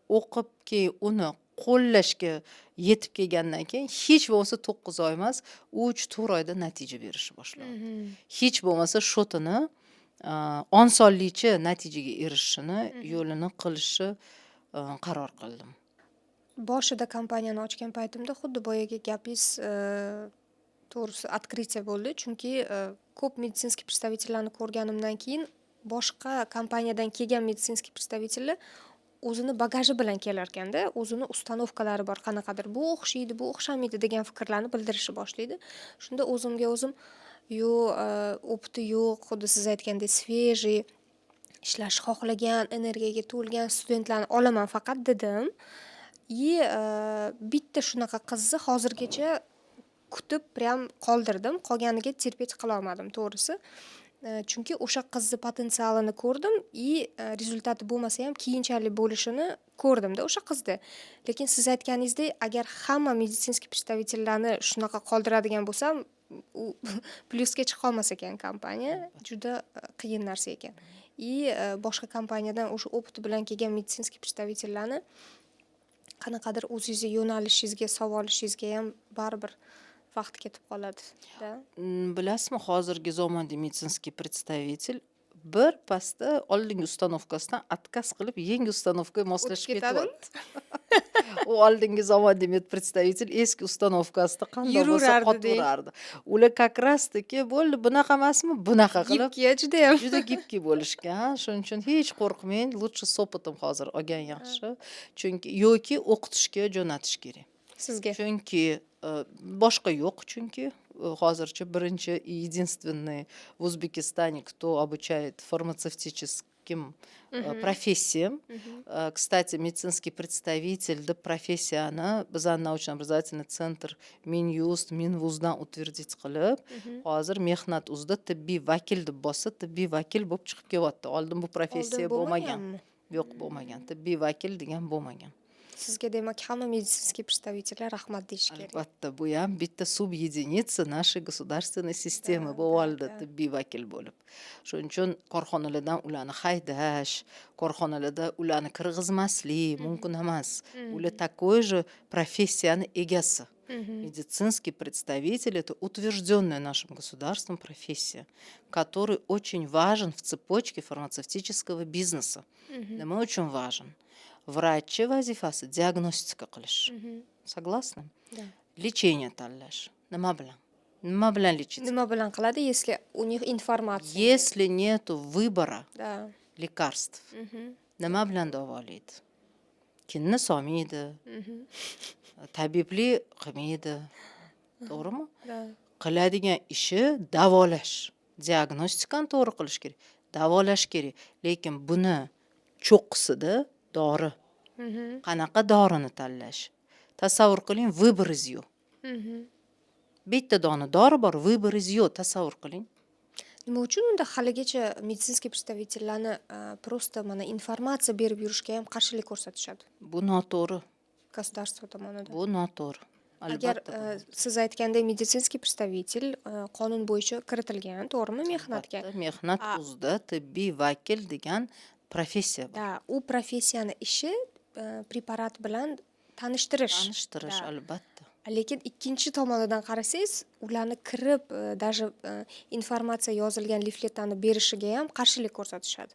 O'qib keyin uni qo'llashga yetib kelgandan keyin hech bo'lmasa 9 oy emas, 3-4 oyda natija berishni boshladi. Hech bo'lmasa shotini osonlikcha natijaga erishishini yo'lini qilishni qaror qildim. Boshida kompaniyani ochgan paytimda xuddi boyagi gapingiz to'g'risi открытие bo'ldi, chunki ko'p meditsinskiy представительlarni ko'rganimdan keyin boshqa kompaniyadan kelgan meditsinskiy представительlar o'zini bagaji bilan kelar ekanda, o'zini ustanovkalari bor, qanaqadir bu o'xshaydi, bu o'xshamaydi degan fikrlarni bildirishni boshlaydi. Shunda o'zimga o'zim opiti yo'q, xuddi siz aytgandek свежий, ishlashni xohlagan, energiyaga to'lgan studentlarni olaman faqat dedim. Bitta shunaqa qizni hozirgacha kutib prям qoldirdim, qolganiga terpetib qila olmadim to'g'risi. Chunki o'sha qizni potensialini ko'rdim rezultati bo'lmasa ham keyinchalik bo'lishini ko'rdimda o'sha qizda. Lekin siz aytganingizdek, agar hamma meditsinskiy представительlarni shunaqa qoldiradigan bo'lsam, u plyusga chiqa olmas ekan kompaniya, juda qiyin narsa ekan. Boshqa kompaniyadan o'sha opit bilan kelgan meditsinskiy представительlarni qanaqadir o'zingizga yo'nalishingizga, savolishingizga ham baribir vaqt ketib qoladi-da. Bilasizmi, hozirgi zamonda meditsinskiy представитель bir pasda oldingi ustanovkasidan отказ qilib yangi ustanovkaga moslashib ketyapti. U oldingi zamonda представитель eski ustanovkasida qanday bo'lsa qoturardi. Ular как раз таки bo'ldi, bunaqa emasmi, bunaqa qilib juda gibki bo'lishgan. Shuning uchun hech qo'rqmang, lучше с опытом hozir olgan yaxshi. Chunki yoki o'qitishga jo'natish kerak. Sizga. Chunki boshqa yo'q, chunki hozircha birinchi и единственный в Узбекистане, кто обучает фармацевтический professiyam. Kstati, медицинский представитель deb professiyani bizani naучно-образовательный центр Minjust, Minvuzdan utverdit qilib, hozir mehnat uzda tibbiy vakil deb bossa, tibbiy vakil bo'lib chiqib kelyapti. Oldin bu professiya bo'lmagan. Yo'q, bo'lmagan. Tibbiy vakil degan bo'lmagan. Sizga demak hamma медицинский представительlar rahmat deyish kerak. Albatta, bu ham bitta subjedinitsa нашей государственной sistemi bo'lib oldi tibbiy vakil bo'lib. Shuning uchun korxonalardan ularni haydash, korxonalarda ularni kirgizmaslik mumkin emas. Ular такой же профессияni egasi. Медицинский представитель — это утвержденная нашим государством профессия, который очень важен в цепочке фармацевтического бизнеса. Nima uchun важен? Vrachchi vazifasi diagnostika qilish. Согласны? Да. Lечение tanlash. Nima bilan? Nima bilan lечить? Nima bilan qiladi, если у них информация? Если нету выбора Да. лекарств, nima bilan davolaydi? Kinni solmaydi, tabibli qilmaydi. To'g'rimi? Да. Qiladigan ishi davolash. Diagnostikani to'g'ri qilish kerak, davolash kerak. Lekin buni cho'qqisida dori. Qanaqa dorini tanlash? Tasavvur qiling, выбор из yo'q. Bitta dona dori bor, выбор из yo'q. Tasavvur qiling. Nima uchun unda haligacha медицинский представительlarni просто mana informatsiya berib yurishga ham qarshilik ko'rsatishadi Bu noto'g'ri. государство tomonidan? Bu noto'g'ri. Agar Albatta. siz aytgandek медицинский представитель qonun bo'yicha kiritilgan, to'g'rimi, mehnatga? Albatta, mehnat uzda tibbiy vakil degan professiya bor. Da, u professiyani ishi preparat bilan tanishtirish. Tanishtirish, Da. albatta. Lekin ikkinchi tomonidan qarasangiz, ularni kirib даже informatsiya yozilgan lifletlarni berishiga ham qarshilik ko'rsatishadi.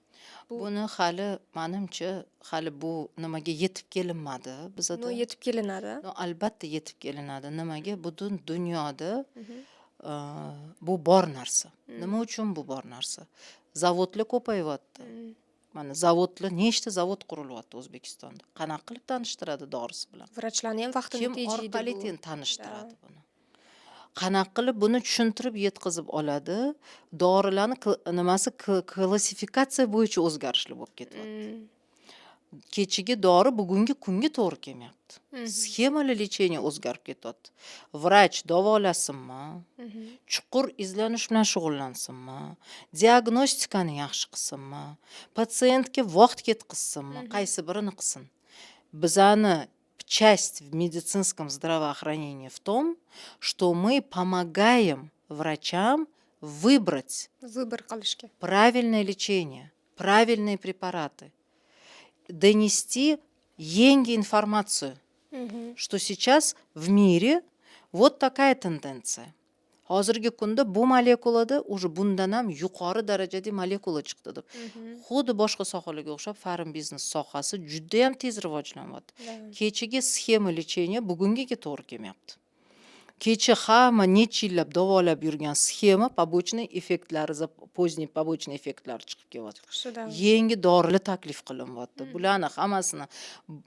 Buni hali menimcha hali bu nimaga yetib kelinmadi bizada. No, yetib kelinadi. No, albatta yetib kelinadi. Nimaga? Butun dunyoda bu bor narsa. Nima uchun bu bor narsa? Zavodlar ko'payyapti. Mana zavodlar, nechta zavod qurilyapti O'zbekistonda. Qanaqa qilib tanishtiradi dorisi bilan? Vrachlarni ham vaqtini Kim tejaydi orqali bu. tanishtiradi buni? Qanaqa qilib buni tushuntirib yetkazib oladi? Dorilarni nimasi klassifikatsiya bo'yicha o'zgarishlar bo'lib ketyapti. Kechigi dori bugungi kunga to'g'ri kelmayapti. Sxemalar lecheniya o'zgarib ketyapti. Vrach davolasinmi? Chuqur izlanish bilan shug'ullansinmi? Diagnostikani yaxshi qilsinmi? Patsientga vaqt ketkazsinmi? Qaysi birini qilsin? Bizani часть в медицинском здравоохранении в том, что мы помогаем врачам выбрать Vыбор qilishga. правильное лечение, правильные препараты, донести Енге информацию, что сейчас в mире вот такая тенденция. Hozirgi kunda bu molekulada уже bundan ham yuqori darajadagi molekula chiqdi deb. Xuddi boshqa sohalarga o'xshab farm biznes sohasi juda ham tez rivojlanyapti. Kechagi sxema lecheniya bugungiga to'g'ri kelmayapti. Kecha hamma necha yillab davolab yurgan sxema побочный effektlari, поздний побочный effektlari chiqib kelyapti. Yangi dorilar taklif qilinyapti. Bularni hammasini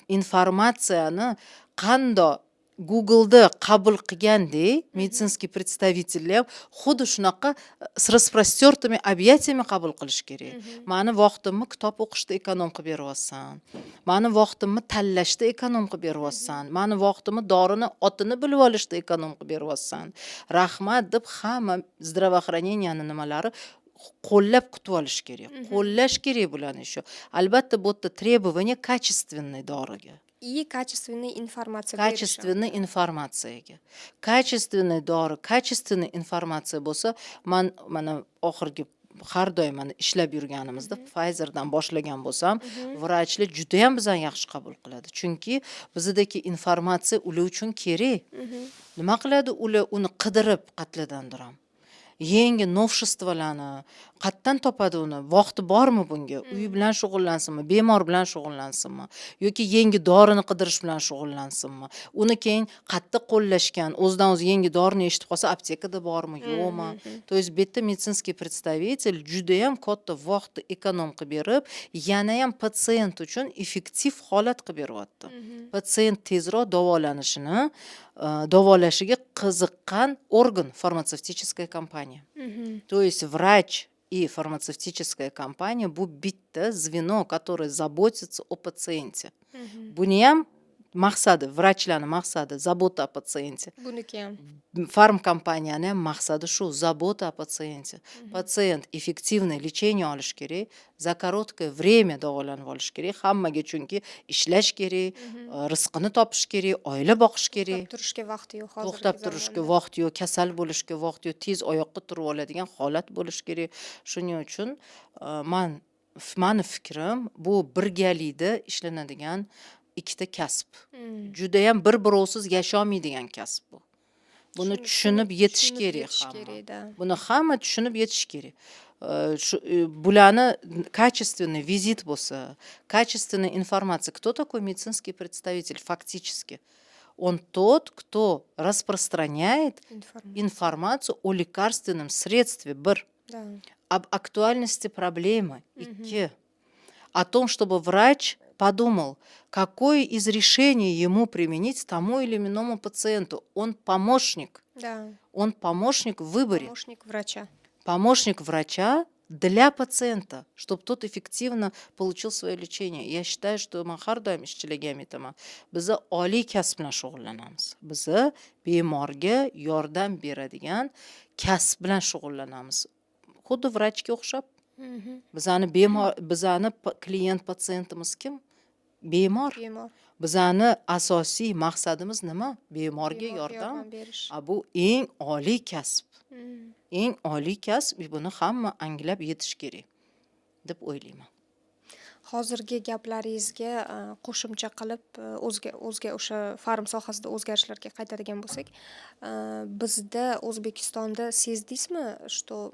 informatsiyani qanday Google'da qabul qilgandek медицинский представительlar ham xuddi shunaqa с распростертыми объятиями qabul qilish kerak. Mani vaqtimni kitob o'qishda ekonom qilib beryapsan. Mani vaqtimni tanlashda ekonom qilib beryapsan. Mani vaqtimni dorini otini bilib olishda ekonom qilib beryapsan. Rahmat deb hamma здравоохранениyaning nimalari qo'llab kutib olish kerak. Qo'llash kerak bularni shu. Albatta bu yerda требование качественной doriga. И качественная информация. Качественная informatsiyaga. Качественный dori, качественный informatsiya bo'lsa, mana oxirgi har doim mana ishlab yurganimizda Pfizerdan boshlagan bo'lsam, vrachlar juda ham bizani yaxshi qabul qiladi. Chunki bizdagi informatsiya ular uchun kerak. Nima qiladi? Ular uni qidirib qatladandiram. Yangi novshestvolarni qayerdan topadi uni? Vaqti bormi bunga? Uy bilan shug'ullansinmi, bemor bilan shug'ullansinmi yoki yangi dorini qidirish bilan shug'ullansinmi? Uni keyin qayerda qo'llashgan, o'zidan o'zi yangi dorini eshitib qolsa, aptekada bormi, yo'qmi? То есть bitta медицинский представитель juda ham katta vaqtni ekonom qilib berib, yana ham patsient uchun effektiv holat qilib beryapti. Patsient tezroq davolashiga qiziqqan organ farmatsevtическая компания. То есть врач и фармацевтическая компания bu bitta звено, которое заботится о пациенте. Buniyam maqsadi, vrachlarni maqsadi забота о пациенте. Buniki ham. Farm kompaniyani ham maqsadi shu, забота о пациенте. Patsient effektivniy lechение olish kerak, za korotkое время davolanib olish kerak. Hammaga chunki ishlash kerak, rizqini topish kerak, oila boqish kerak. To'xtab turishga vaqti yo'q hozirgi To'xtab turishga vaqt yo'q, kasal bo'lishga vaqt yo'q, tez oyoqqa turib oladigan holat bo'lishi kerak. Shuning uchun mani fikrim bu birgalikda ishlanadigan ikkita kasb. Juda ham bir-birovsiz yasholmaydigan kasb bu. Buni tushunib yetish kerak hamma. Buni hamma tushunib yetish kerak. Bularni качественный визит bo'lsa, качественная информация. Кто такой медицинский представитель фактически? Он тот, кто распространяет информацию о лекарственном средстве, об актуальности проблемы, о том, чтобы врач подумал, какое из решений ему применить тому или иному пациенту. Он помощник. Он помощник в выборе. Помощник врача. Помощник врача для пациента, чтобы тот эффективно получил свое лечение. Я считаю, что man har doim ishchiligim aytaman. Biz oliy kasb bilan shug'ullanamiz. Biz bemorga yordam beradigan kasb bilan shug'ullanamiz. Xuddi vrachga o'xshab. Bizani klient patsientimiz kim? Bemor. Bizani asosiy maqsadimiz nima? Bemorga yordam berish. Bu eng oliy kasb. Eng oliy kasb, buni hamma anglab yetish kerak deb o'ylayman. Hozirgi gaplaringizga qo'shimcha qilib o'zga o'sha farm sohasida o'zgarishlarga qaytadigan bo'lsak, bizda O'zbekistonda sezdingizmi, что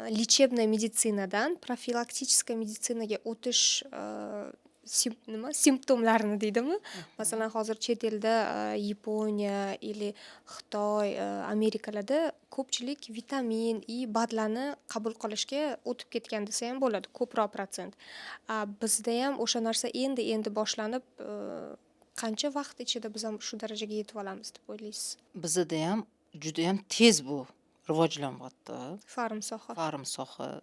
лечебная медицinadan profilaktik meditsinaga o'tish simptomlarini deydimi? Masalan, hozir chet elda Yaponiya или Xitoy, Amerikalarda ko'pchilik vitamin и badlarni qabul qilishga o'tib ketgan desa ham bo'ladi, ko'proq protsent. Bizda ham o'sha narsa endi boshlanib, qancha vaqt ichida biz ham shu darajaga yetib olamiz deb o'ylaysiz? Bizda ham juda ham tez bu rivojlanyapti. Farm soha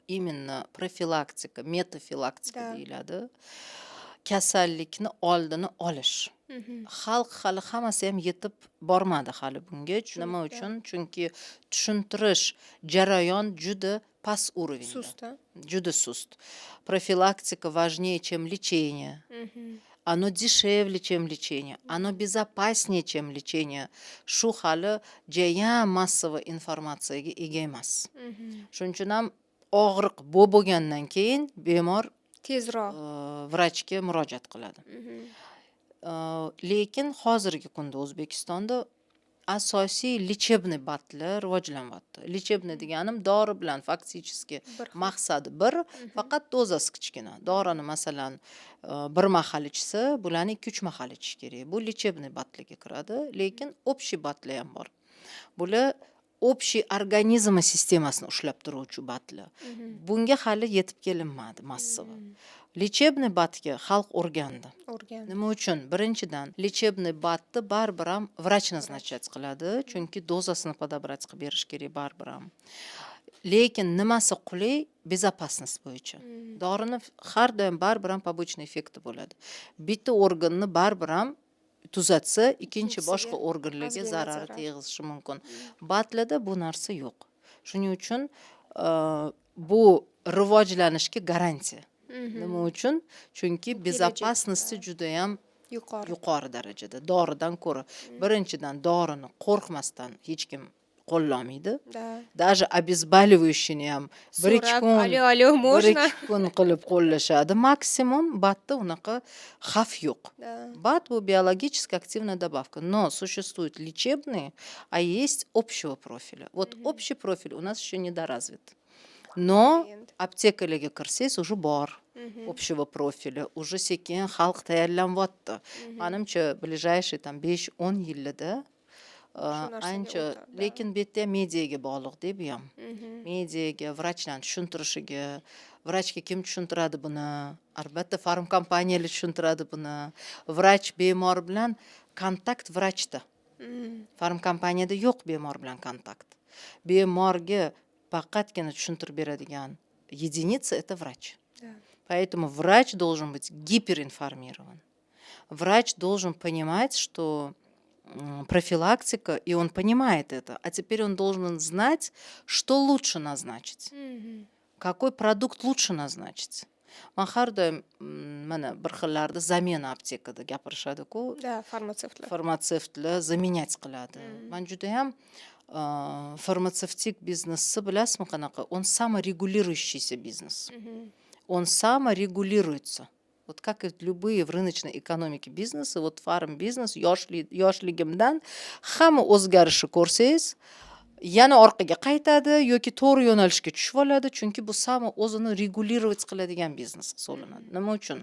именно profilaktika, metafilaktika deyiladi. Kasallikni oldini olish. Xalq hali hammasi ham yetib bormadi hali bunga. Nima uchun? Chunki tushuntirish jarayon juda past уровеньda. Juda sust. Профилактика важнее, чем лечение. Оно дешевле, чем лечение. Оно безопаснее, чем лечение. Shu hali jayam massiva informatsiyaga ega emas. Shuning uchun ham og'riq bo'lgandan keyin bemor tezroq vrachga murojaat qiladi. Lekin hozirgi kunda O'zbekistonda asosiy lechebniy batlar rivojlanyapti. Lechebniy deganim dori bilan faktichески maqsadi bir, faqat dozasi kichkina. Dorini masalan bir mahal ichsa, bularni 2-3 mahal ichish kerak. Bu lechebniy batlarga kiradi, lekin общий batlar ham bor. Bular общий organizm sistemasini ushlab turuvchi batlar. Bunga hali yetib kelinmadi massiva. Lechebniy batga xalq o'rgandi. Nima uchun? Birinchidan, lechebniy batni baribir ham vrach назначать qiladi, chunki dozasini подобрать qilib berish kerak baribir ham. Lekin nimasi qulay? Безопасность bo'yicha. Dorini har doim baribir ham побочный effekti bo'ladi. Bitta organni baribir ham tuzatsa, ikkinchi boshqa organlarga zarar teg'ishi mumkin. Batlarda bu narsa yo'q. Shuning uchun bu rivojlanishga garantiya. Nima uchun? Chunki безопасности juda ham yuqori darajada. Doridan ko'ra. Birinchidan dorini qo'rqmasdan hech kim qo'llamaydi. Даже обезболивающийni ham 1-2 kun qilib qo'llashadi. Maksimum batda unaqa xavf yo'q. Бат bu биологически активная добавка, но существуют лечебные, а есть общего профиля. Вот общий профиль у нас еще недоразвит. Но aptekalarga kirsangiz уже bor. Общего профиля. Уже sekin xalq tayyorlanyapti. Menimcha, ближайший 5-10 yilda ancha, lekin bu yerda mediaga bog'liq deb ham. Mediaga, vrachlarni tushuntirishiga, vrachga kim tushuntiradi buni? Albatta farm kompaniyalar tushuntiradi buni. Vrach bemor bilan kontakt vrachda. Farm kompaniyada yo'q bemor bilan kontakt. Bemorga faqatgina tushuntirib beradigan единица это врач. Да. Поэтому врач должен быть гиперинформирован. Врач должен понимать, что профилактика, и он понимает это, а теперь он должен знать, что лучше назначить, Мгм. какой продукт лучше назначить. Man har doim mana bir xillarda zamena aptekada gapirishadi-ku, Да, farmatsevtlar. farmatsevtlar заменять qiladi. Man judayam farmatsevtik biznesni bilasizmi qanaqa? Он саморегулирующийся бизнес. Мгм. Он саморегулируется. Вот как и любые в рыночной экономике бизнесы, вот farm-biznes yoshligimdan hamma o'zgarishni ko'rsangiz, yana orqaga qaytadi yoki to'g'ri yo'nalishga tushib oladi, chunki bu samo o'zini regulировать qiladigan biznes hisoblanadi. Nima uchun?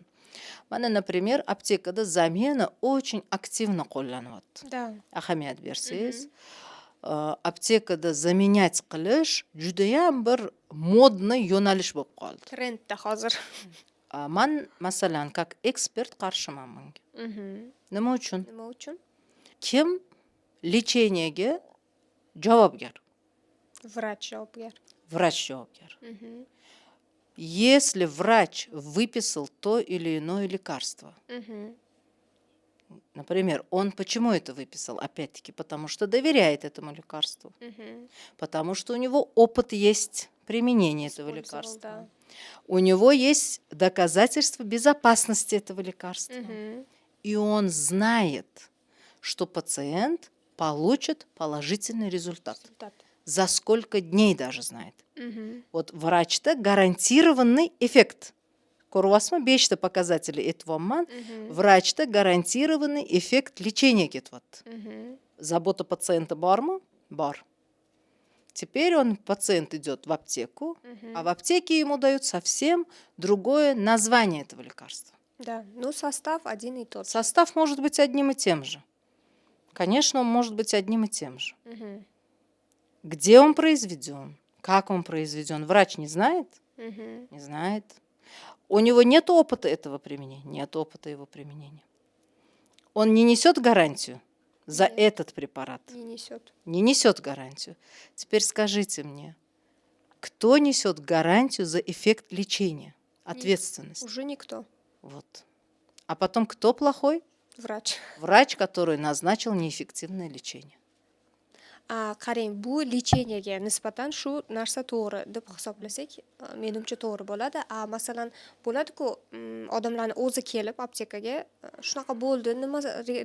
Mana, например, aptekada zamena очень активно qo'llanyapti. Да. Ahamiyat bersangiz, aptekada заменять qilish judayam bir modniy yo'nalish bo'lib qoldi. Trendda hozir. Man masalan, как ekspert qarshiman bunga. Mhmm. Nima uchun? Nima uchun? Kim lecheniyaga javobgar? Vrach javobgar. Врач javobgar. Mhmm. Если врач выписал то или иное лекарство, Mhmm. например, он почему это выписал? Опять-таки, потому что доверяет этому лекарству, Mhmm. потому что у него опыт есть применения этого Использовал, лекарства. да. У него есть доказательства безопасности этого лекарства. Мгм. И он знает, что пациент получит положительный результат. Результат. За сколько дней даже знает. Мгм. Вот врач-то гарантированный эффект. Ko'ryapsizmi 5 ta показатели aytyapman. Мгм. Врач-то гарантированный эффект лечения ketyapti. Мгм. Забота пациента bormi? Bor. Теперь пациент идет в аптеку, а в аптеке ему дают совсем другое название этого лекарства. Да, ну состав один и тот же. Состав может быть одним и тем же. Конечно, он может быть одним и тем же. Мгм. Где он произведен? Как он произведен? Врач не знает? Мгм. Не знает. У него нет опыта этого применения? Нет опыта его применения. Он не несет гарантию за Нет. этот препарат? Не несет. Не несет гарантию. Теперь скажите мне, кто несет гарантию за эффект лечения? Ответственность. Уже никто. Вот. А потом кто плохой? Врач. Врач, который назначил неэффективное лечение. Qarang, bu lecheniyaga nisbatan shu narsa to'g'ri deb hisoblasak, menimcha to'g'ri bo'ladi. Masalan, bo'ladi-ku, odamlarni o'zi kelib aptekaga shunaqa bo'ldi, nima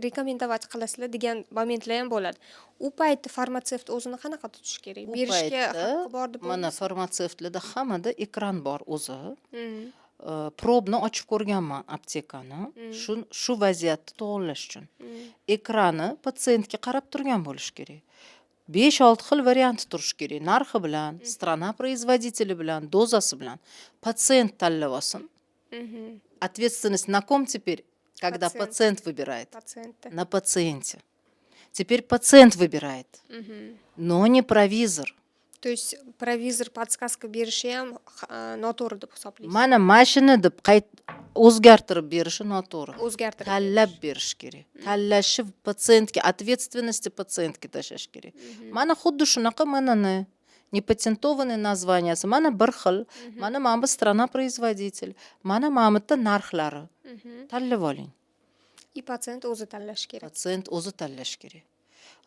rekomendovat qilasizlar degan momentlar ham bo'ladi. U paytda farmatsevt o'zini qanaqa tutish kerak? Berishga haqqi bor deb mana o'ylaysiz? farmatsevtlarda hammada ekran bor o'zi. Mm. Probni ochib ko'rganman aptekani. Shu vaziyatni to'g'irlash uchun. Ekrani patsientga qarab turgan bo'lish kerak. 5-6 xil varianti turishi kerak. Narxi bilan, strana производителя bilan, dozasi bilan. Пациент tanlab olsin. Мгм. Ответственность на ком теперь, когда Пациент. пациент выбирает? Patsientda. На пациенте. Теперь пациент выбирает, Мгм. но не провизор. То есть provizor podskaska berishi ham noto'g'ri deb hisoblaysiz. Mana mashina deb o'zgartirib berishi noto'g'ri. O'zgartirib Tanlab berish kerak. Tanlashi patsientga, ответственности patsientga tashlash kerak. Mana xuddi shunaqa manani nepatentovanный naзванияsi, mana bir xil, mana bu strana производитель, mana bu yerda narxlari. Мгм. Tanlab oling. И patsient o'zi tanlashi kerak. Patsient o'zi tanlashi kerak.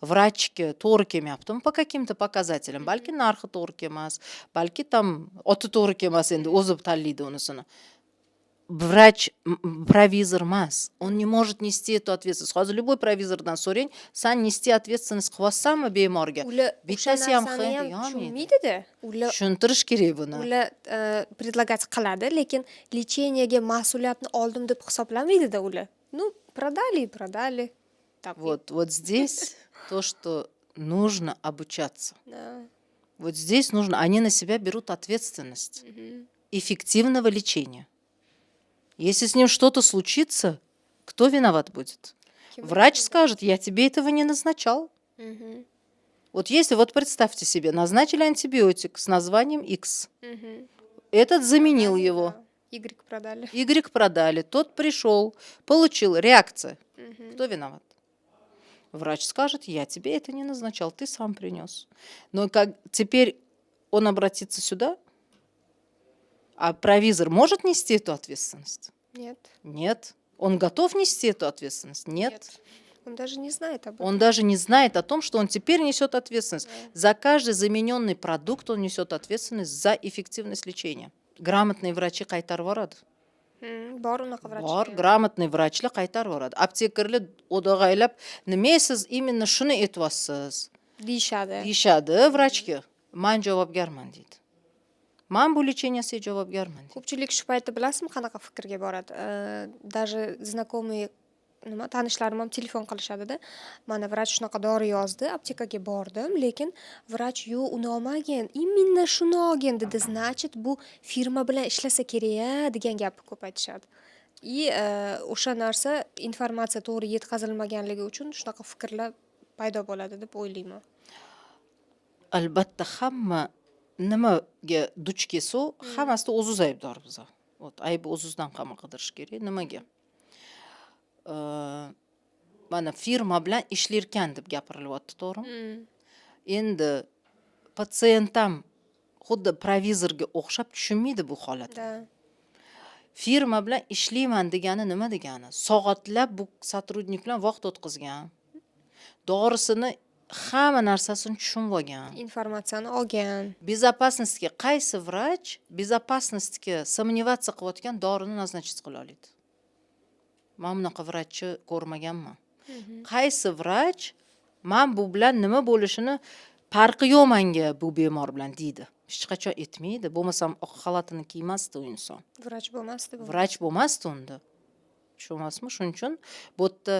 Vrachga to'g'ri kelmayaptimi по каким-то показателям? Balki narxi to'g'ri kelmas, balki tam oti to'g'ri kelmas, endi o'zi tanlaydi unisini. Врач провизор emas. Он не может нести эту ответственность. Hozir любой провизорdan so'rang, san nести ответственность qilsanmi bemorga? Ular Bittasi ham narsani ham qilmaydi. tushunmaydida. Ular Tushuntirish kerak buni. предлагать qiladi, lekin lecheniyaga mas'uliyatni oldim deb hisoblamaydi-da ular. Ну, продали и продали. Так. Вот здесь то, что нужно обучаться. Да. Вот здесь нужно, они на себя берут ответственность Мгм. эффективного лечения. Если с ним что-то случится, кто виноват будет? Kim Врач скажет, я тебе этого не назначал. Мгм. Вот если, вот представьте себе, назначили антибиотик с названием X. Мгм. Этот заменил его. Да. Y продали. Y продали, тот пришел, получил реакция. Мгм. Кто виноват? Врач скажет, я тебе это не назначал, ты сам принес. Но как теперь он обратится сюда, а провизор может нести эту ответственность? Нет. Нет. Он готов нести эту ответственность? Нет. Он даже не знает об этом. Он даже не знает о том, что он теперь несет ответственность. Да. За каждый замененный продукт он несет ответственность за эффективность лечения. Грамотные врачи qaytarib yuboradi. Bor unaqa vrach. Bor, gрамотный врачlar qaytarib yuboradi. Aptekarlar o'dag'aylab, nima siz именно shuni aytyapsiz Deyishadi. deyishadi vrachga. Men javobgarman deydi. Men bu lечениyaga javobgarman deydi. Ko'pchilik shu paytda bilasizmi qanaqa fikrga boradi? Даже знакомые tanishlarim ham telefon qilishadi-da. Mana vrach shunaqa dori yozdi, aptekaga bordim, lekin vrach yo'q, uni olmagin, именно shuni olgin dedi. Значит, bu firma bilan ishlasa kerak degan gapni ko'p aytishadi. O'sha narsa informatsiya to'g'ri yetkazilmaganligi uchun shunaqa fikrlar paydo bo'ladi deb o'ylayman. Albatta hamma nimaga duch kelsa, hammasida o'ziz aybdor biza. Aybi o'zizdan qama qidirish kerak. Nimaga? Mana firma bilan ishlarkan deb gapirilyapti, to'g'rimi? Endi patsient ham xuddi provizorga o'xshab tushunmaydi bu holatni. Da. Firma bilan ishlayman degani nima degani? Soatlab bu сотрудник bilan vaqt o'tkazgan. Dorisini hamma narsasini tushunib olgan. Informatsiyani olgan. Безопасностьga qaysi vrach безопасностьga сомневаться qilayotgan dorini назначить qila oladi? Men bunaqa vrachni ko'rmaganman. Qaysi vrach men bu bilan nima bo'lishini farqi yo'q menga bu bemor bilan deydi. Hech qachon aytmaydi. Bo'lmasam oq xalatini kiymasdi u inson. Vrach bo'lmasdi bu. Vrach bo'lmasdi unda. Tushunasizmi? Shuning uchun bu yerda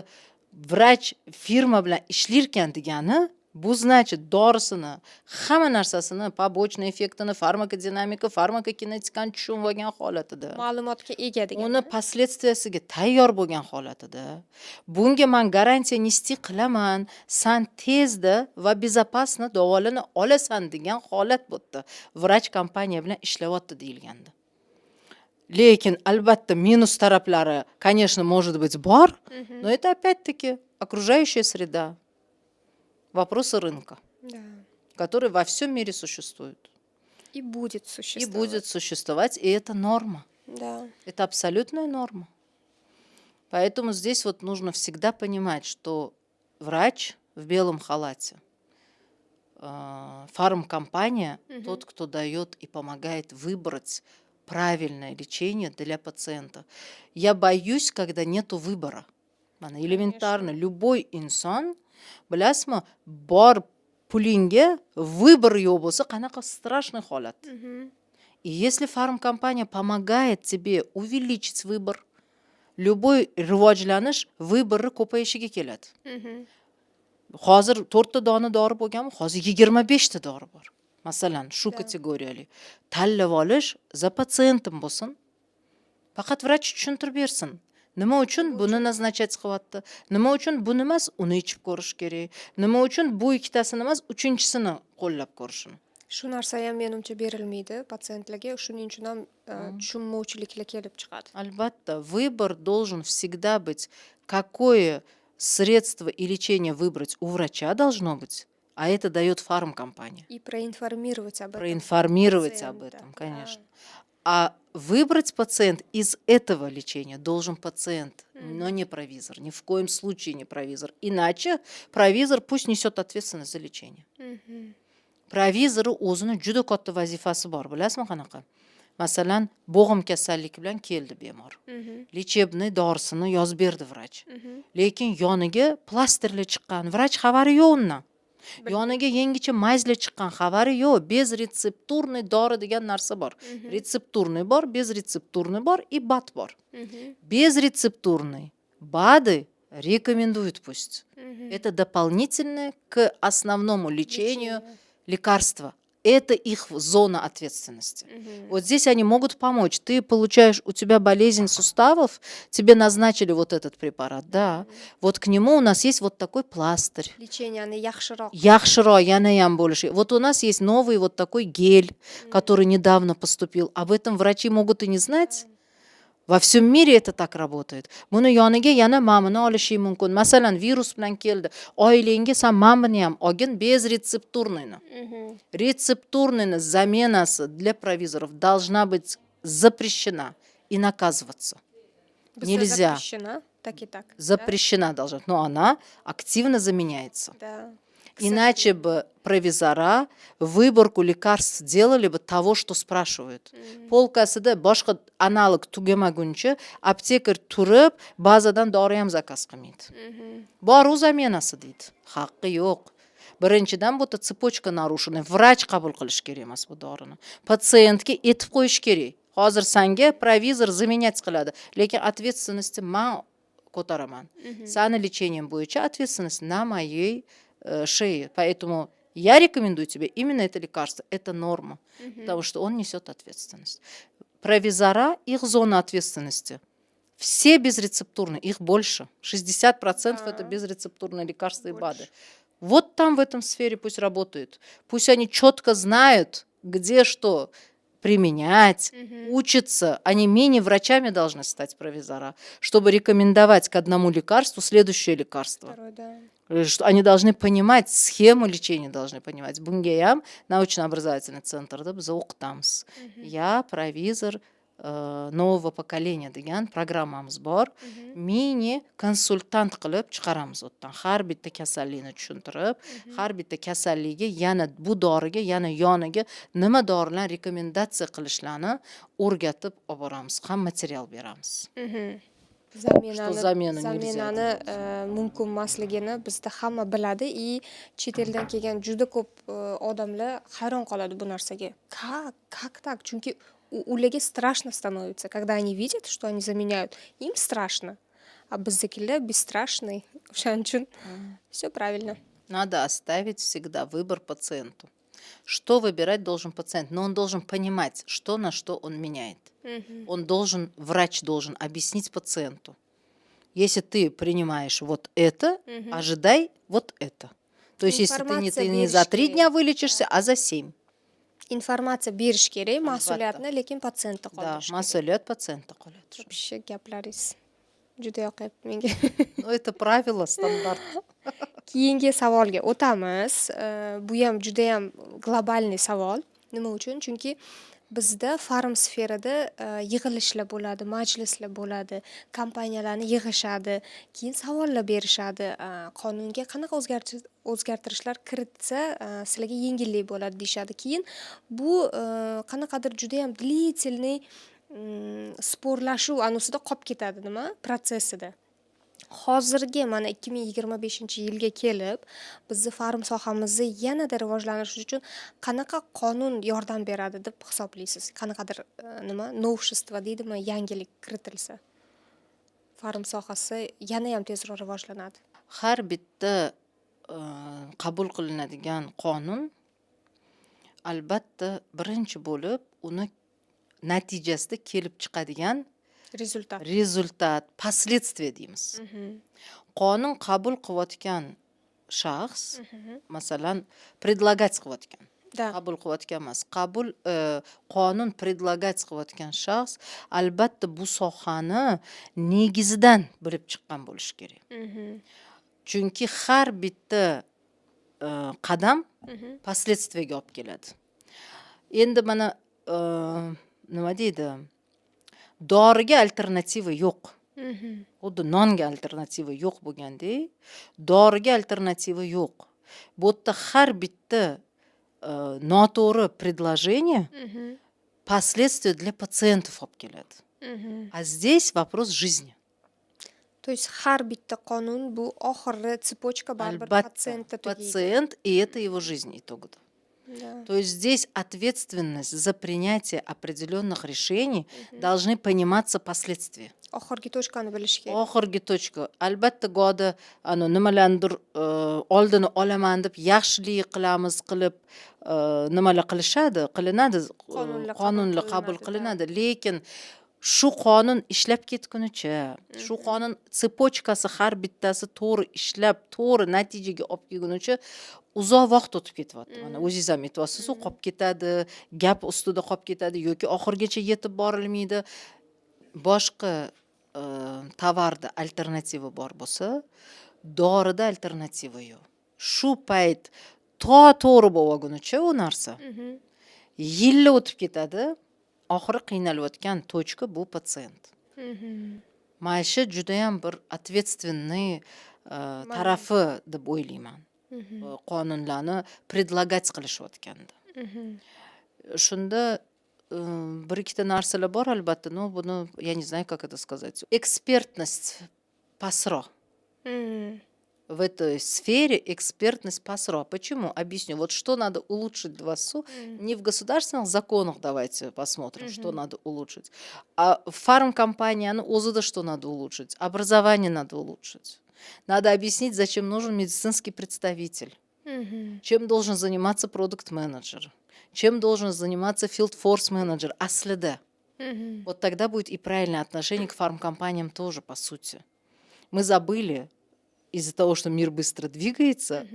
vrach firma bilan ishlarkan degani, bu значит dorisini, hamma narsasini, побочный effektini, farmakodinamika, farmakokinetikani tushunib olgan holatida. Ma'lumotga ega degan. Uni последствияsiga tayyor bo'lgan holatida. Bunga men garantiya nesti qilaman, sen tezda va безопасно davolana olasan degan holat bo'ldi. Vrach kompaniya bilan ishlayapti deyilgandi. Lekin albatta minus taraflari, конечно, может быть, bor, но это опять-таки окружающая среда. Вопросы рынка, Да. которые во всем мире существуют. И будет И существовать. будет существовать, и это норма. Да. Это абсолютная норма. Поэтому здесь вот нужно всегда понимать, что врач в белом халате, фармкомпания, тот, кто дает и помогает выбрать правильное лечение для пациента. Я боюсь, когда нету выбора. Mana элементарно, любой инсон, bilasizmi, bor pulingga выбор yo'q bo'lsa, qanaqa страшный holat. И если фармкомпания помогает тебе увеличить выбор, любой rivojlanish vыбori ko'payishiga keladi. Hozir 4 ta dona dori bo'lganmi, hozir 25 ta dori bor. Masalan, shu kategoriyali. Tanlab olish za patsientim bo'lsin. Faqat vrach tushuntirib bersin. Nima uchun buni назначать qilyapti? Nima uchun buni emas, uni ichib ko'rish kerak? Nima uchun bu ikkitasini emas, uchinchisini qo'llab ko'rishini? Shu narsa ham menimcha berilmaydi patsientlarga, shuning uchun ham tushunmovchiliklar kelib chiqadi. Albatta, выбор должен всегда быть. Какое средство и лечение выбрать у врача должно быть, а это дает фармкомпания. И проинформировать об этом. Проинформировать об пациента. этом, конечно. А выбрать пациент из этого лечения должен пациент, но не провизор. Ни в коем случае не провизор. Иначе провизор пусть несет ответственность за лечение. Провизору o'zini juda katta vazifasi bor, bilasizmi qanaqa? Masalan, bo'g'im kasalligi bilan keldi bemor. Lechebniy dorisini yozib berdi vrach. Lekin yoniga plasterlar chiqqan, vrach xabari yo'q undan. Yoniga yangicha mayzlar chiqqan, xabari yo'q. Bezretsepturniy dori degan narsa bor. Retsepturniy bor, bezretsepturniy bor, и БАД bor. Безрецептурный БАДы рекомендуют пусть. Это дополнительное к основному лечению лекарства. Это их зона ответственности. Вот здесь они могут помочь. Ты получаешь, у тебя болезнь суставов, тебе назначили вот этот препарат, да. Вот к нему у нас есть вот такой пластырь. Лечениеni yaxshiroq. Yaxshiroq, yanayam bo'lishi. Вот у нас есть новый вот такой гель, который недавно поступил. Об этом врачи могут и не знать. Во всем мире это так работает. Buni yoniga yana mamini olishi mumkin. Masalan, virus bilan keldi. Oilangga san mamini ham olgin безрецептурныйni. Рецептурныйni заменасы для провизоров должна быть запрещена и наказываться. Bizda Нельзя. запрещено, так и так. Запрещена должна, но она активно заменяется. Да. Иначе бы провизора выборку лекарств делали бы того, что спрашивают. Polkasida boshqa analog tugamaguncha aptekar turib, bazadan dori ham zakaz qilmaydi. Bor u zaменасы deydi. Haqqi yo'q. Birinchidan bu цепочка нарушена. Vrach qabul qilish kerak emas bu dorini. Patsientga etib qo'yish kerak. Hozir senga provizor заменять qiladi, lekin ответственности men ko'taraman. Sani lечением bo'yicha ответственность на моей шее. Поэтому я рекомендую тебе именно это лекарство. Это норма, потому что он несет ответственность. Провизора, их зона ответственности. Все безрецептурные, их больше. 60% это безрецептурные лекарства и БАДы. Вот там в этом сфере пусть работают. Пусть они четко знают, где что применять, учатся. Они мини-врачами должны стать провизора, чтобы рекомендовать к одному лекарству следующее лекарство. Второй, да. Что они должны понимать, схему лечения должны понимать. Бунгеям, научно-образовательный центр, да, biz o'qitamiz. Я провизор нового поколения degan programmamiz bor. Mini konsultant qilib chiqaramiz o'tdan. Har bitta kasallikni tushuntirib, har bitta kasallikka yana bu doriga, yana yoniga nima dorilar rekomendatsiya qilishlarini o'rgatib olib boramiz. Ham material beramiz. Zaменani mumkin emasligini bizda hamma biladi и chet eldan kelgan juda ko'p odamlar hayron qoladi bu narsaga. Как так? Chunki ularga страшно становится, когда они видят, что они заменяют. Им страшно. А bizdagilar бесстрашный. O'shaning uchun все правильно. Надо оставить всегда выбор пациенту. Что выбирать должен пациент, но он должен понимать, что на что он меняет. Врач должен объяснить пациенту. Если ты принимаешь вот это, ожидай вот это. То есть, если ты не за 3 dня вылечишься, а за 7. Informatsiya berish kerak, mas'uliyatni lekin patsientda qoldirish kerak. Да, mas'uliyat patsientda qoladi. Вообще gaplaringiz juda yoqyapti menga. Ну, это правило, стандарт. Keyingi savolga o'tamiz. Bu ham juda ham globalniy savol. Nima uchun? Chunki bizda farm sferada yig'ilishlar bo'ladi, majlislar bo'ladi, kompaniyalarni yig'ishadi, keyin savollar berishadi. Qonunga qanaqa o'zgartirishlar kiritsa sizlarga yengillik bo'ladi deyshadi. Keyin bu qanaqadir juda ham длительный sporlashuv anusida qolib ketadi nima protsessida. Hozirgi mana 2025-yilga kelib, bizni farm sohamizni yanada rivojlantirish uchun qanaqa qonun yordam beradi deb hisoblaysiz? Qanaqadir nima novshество deydimi, yangilik kiritilsa, farm sohasi yana ham tezroq rivojlanadi. Har bitta qabul qilinadigan qonun albatta birinchi bo'lib uni natijasida kelib chiqadigan rezultat, последствия deymiz. Qonun qabul qilayotgan shaxs, masalan, predlagать qilayotgan. Qabul qilayotgan emas. Qonun predlagать qilayotgan shaxs albatta bu sohani negizidan bilib chiqqan bo'lishi kerak. Chunki har bitta qadam последствияga olib keladi. Endi mana nima deydi? Doriga alternativa yo'q. Xuddi nonga alternativa yo'q bo'lgandek, doriga alternativa yo'q. Bu yerda har bitta noto'g'ri предложение последствия для пациентов olib keladi. А здесь вопрос жизни. То есть har bitta qonun bu oxirgi цепочка baribir patsientda tugaydi. Пациент, и это его жизнь итогida. Да. То есть здесь ответственность за принятие определенных решений должны пониматься последствия. Oxirgi tochkani bilish kerak. Oxirgi tochka. Albatta go'da nimalardir oldini olaman deb yaxshilik qilamiz qilib nimalar qilinadi, qonunlar qabul qilinadi, lekin shu qonun ishlab ketgunicha, shu qonun tsepotchkasi har bittasi to'g'ri ishlab, to'g'ri natijaga olib kelgunicha uzoq vaqt o'tib ketyapti. Mana o'zingiz ham aytyapsiz, qolib ketadi, gap ustida qolib ketadi yoki oxirgacha yetib borilmaydi. boshqa tovarda alternativa bor bo'lsa, dorida alternativa yo'q. Shu payt to'g'ri bo'lgunicha u narsa yillar o'tib ketadi, oxiri qiynalayotgan tochka bu patsient. Mana shu judayam bir ответственный tarafi deb o'ylayman. Qonunlarni predlagать qilishayotganda. Shunda bir ikkita narsalar bor albatta, но buni я не знаю, как это сказать. Экспертность pasro. В этой сфере экспертность pasro. Почему? Объясню. Вот что надо улучшить в ВАСУ, не в государственных законах давайте посмотрим, что надо улучшить, а в фармкомпании, ОЗД что надо улучшить, образование надо улучшить. Надо объяснить, зачем нужен медицинский представитель, чем должен заниматься продукт-менеджер, чем должен заниматься field force менеджер, аслida. Вот тогда будет и правильное отношение к фармкомпаниям тоже, по сути. Мы забыли из-за того, что мир быстро двигается,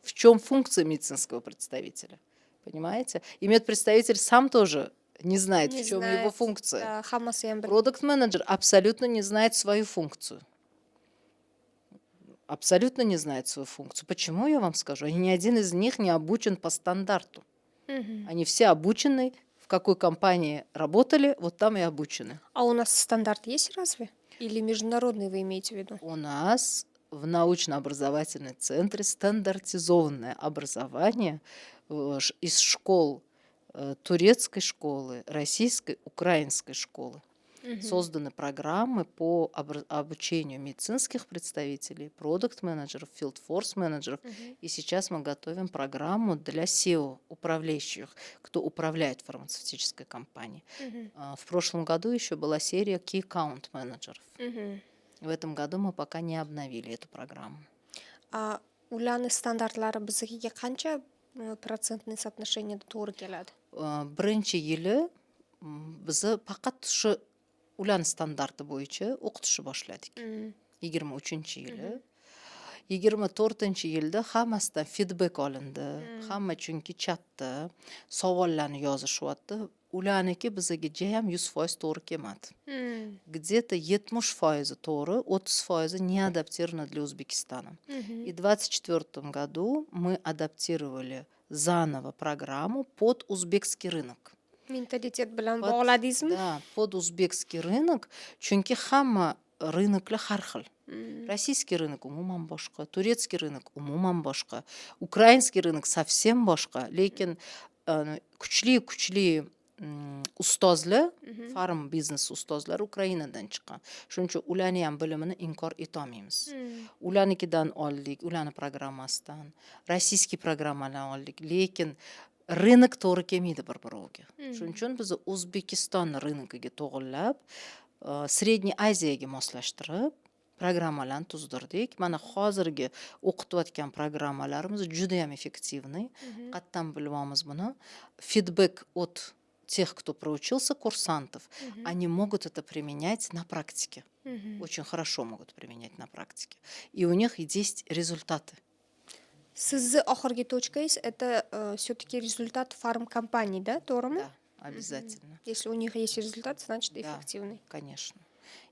в чем функция медицинского представителя. Понимаете? И медпредставитель сам тоже не знает, в чем его функция. Продукт-менеджер абсолютно не знает свою функцию. Абсолютно не знает свою функцию. Почему, я вам скажу? Ни один из них не обучен по стандарту. Они все обучены, в какой компании работали, вот там и обучены. А у нас стандарт есть разве? Или международный вы имеете в виду? У нас в научно-образовательном центре стандартизованное образование из школ турецкой школы, российской, украинской школы. Созданы программы по обучению медицинских представителей, продукт-менеджеров, field force менеджеров. И сейчас мы готовим программу для SEO, управляющих, кто управляет фармацевтической компанией. В прошлом году еще была серия Key Account менеджеров. В этом году мы пока не обновили эту программу. А ularni standartlari bizga qancha protsentniy соотношениеda to'g'ri keladi? Birinchi yili bizni faqat shu ularni standarti bo'yicha o'qitishni boshladik. 23-yili. 24-yilda hammasidan feedback olindi. Hamma chunki chatda savollarni yozishyapti. Ularniki bizga jam 100% to'g'ri kelmadi. Где-то 70% to'g'ri, 30% не адаптировано для Узбекистана. И в 2024 году мы адаптировали заново программу под узбекский рынок. Mentalitet bilan bog'ladingizmi? Да, под узбекский рынок, chunki hamma rынокlar har xil. Российский рынок umuman boshqa, турецкий рынок umuman boshqa, украинский рынок совсем boshqa, lekin kuchli ustozlar, farm biznes ustozlari Ukrainadan chiqqan. Shuning uchun ularni ham bilimini inkor etolmaymiz. Ularnikidan oldik, ularni programmasidan, rossiyskiy programmalarni oldik, lekin rынок to'g'ri kelmaydi bir-biriga. Shuning uchun biz O'zbekiston rынокiga to'g'rilab, Sredney Aziyaga moslashtirib programmalarni tuzdirdik. Mana hozirgi o'qitayotgan programmalarimiz juda ham effektivniy. Qattan bilyapmiz buni. Feedback от тех, кто проучился, курсантов, они могут это применять на практике. Очень хорошо могут применять на практике. И у них есть результаты. Sizni oxirgi точканgiz это все-таки результат фармкомпаний, да, to'g'rimi? Да, обязательно. Если у них есть результат, значит эффективный. Да, конечно.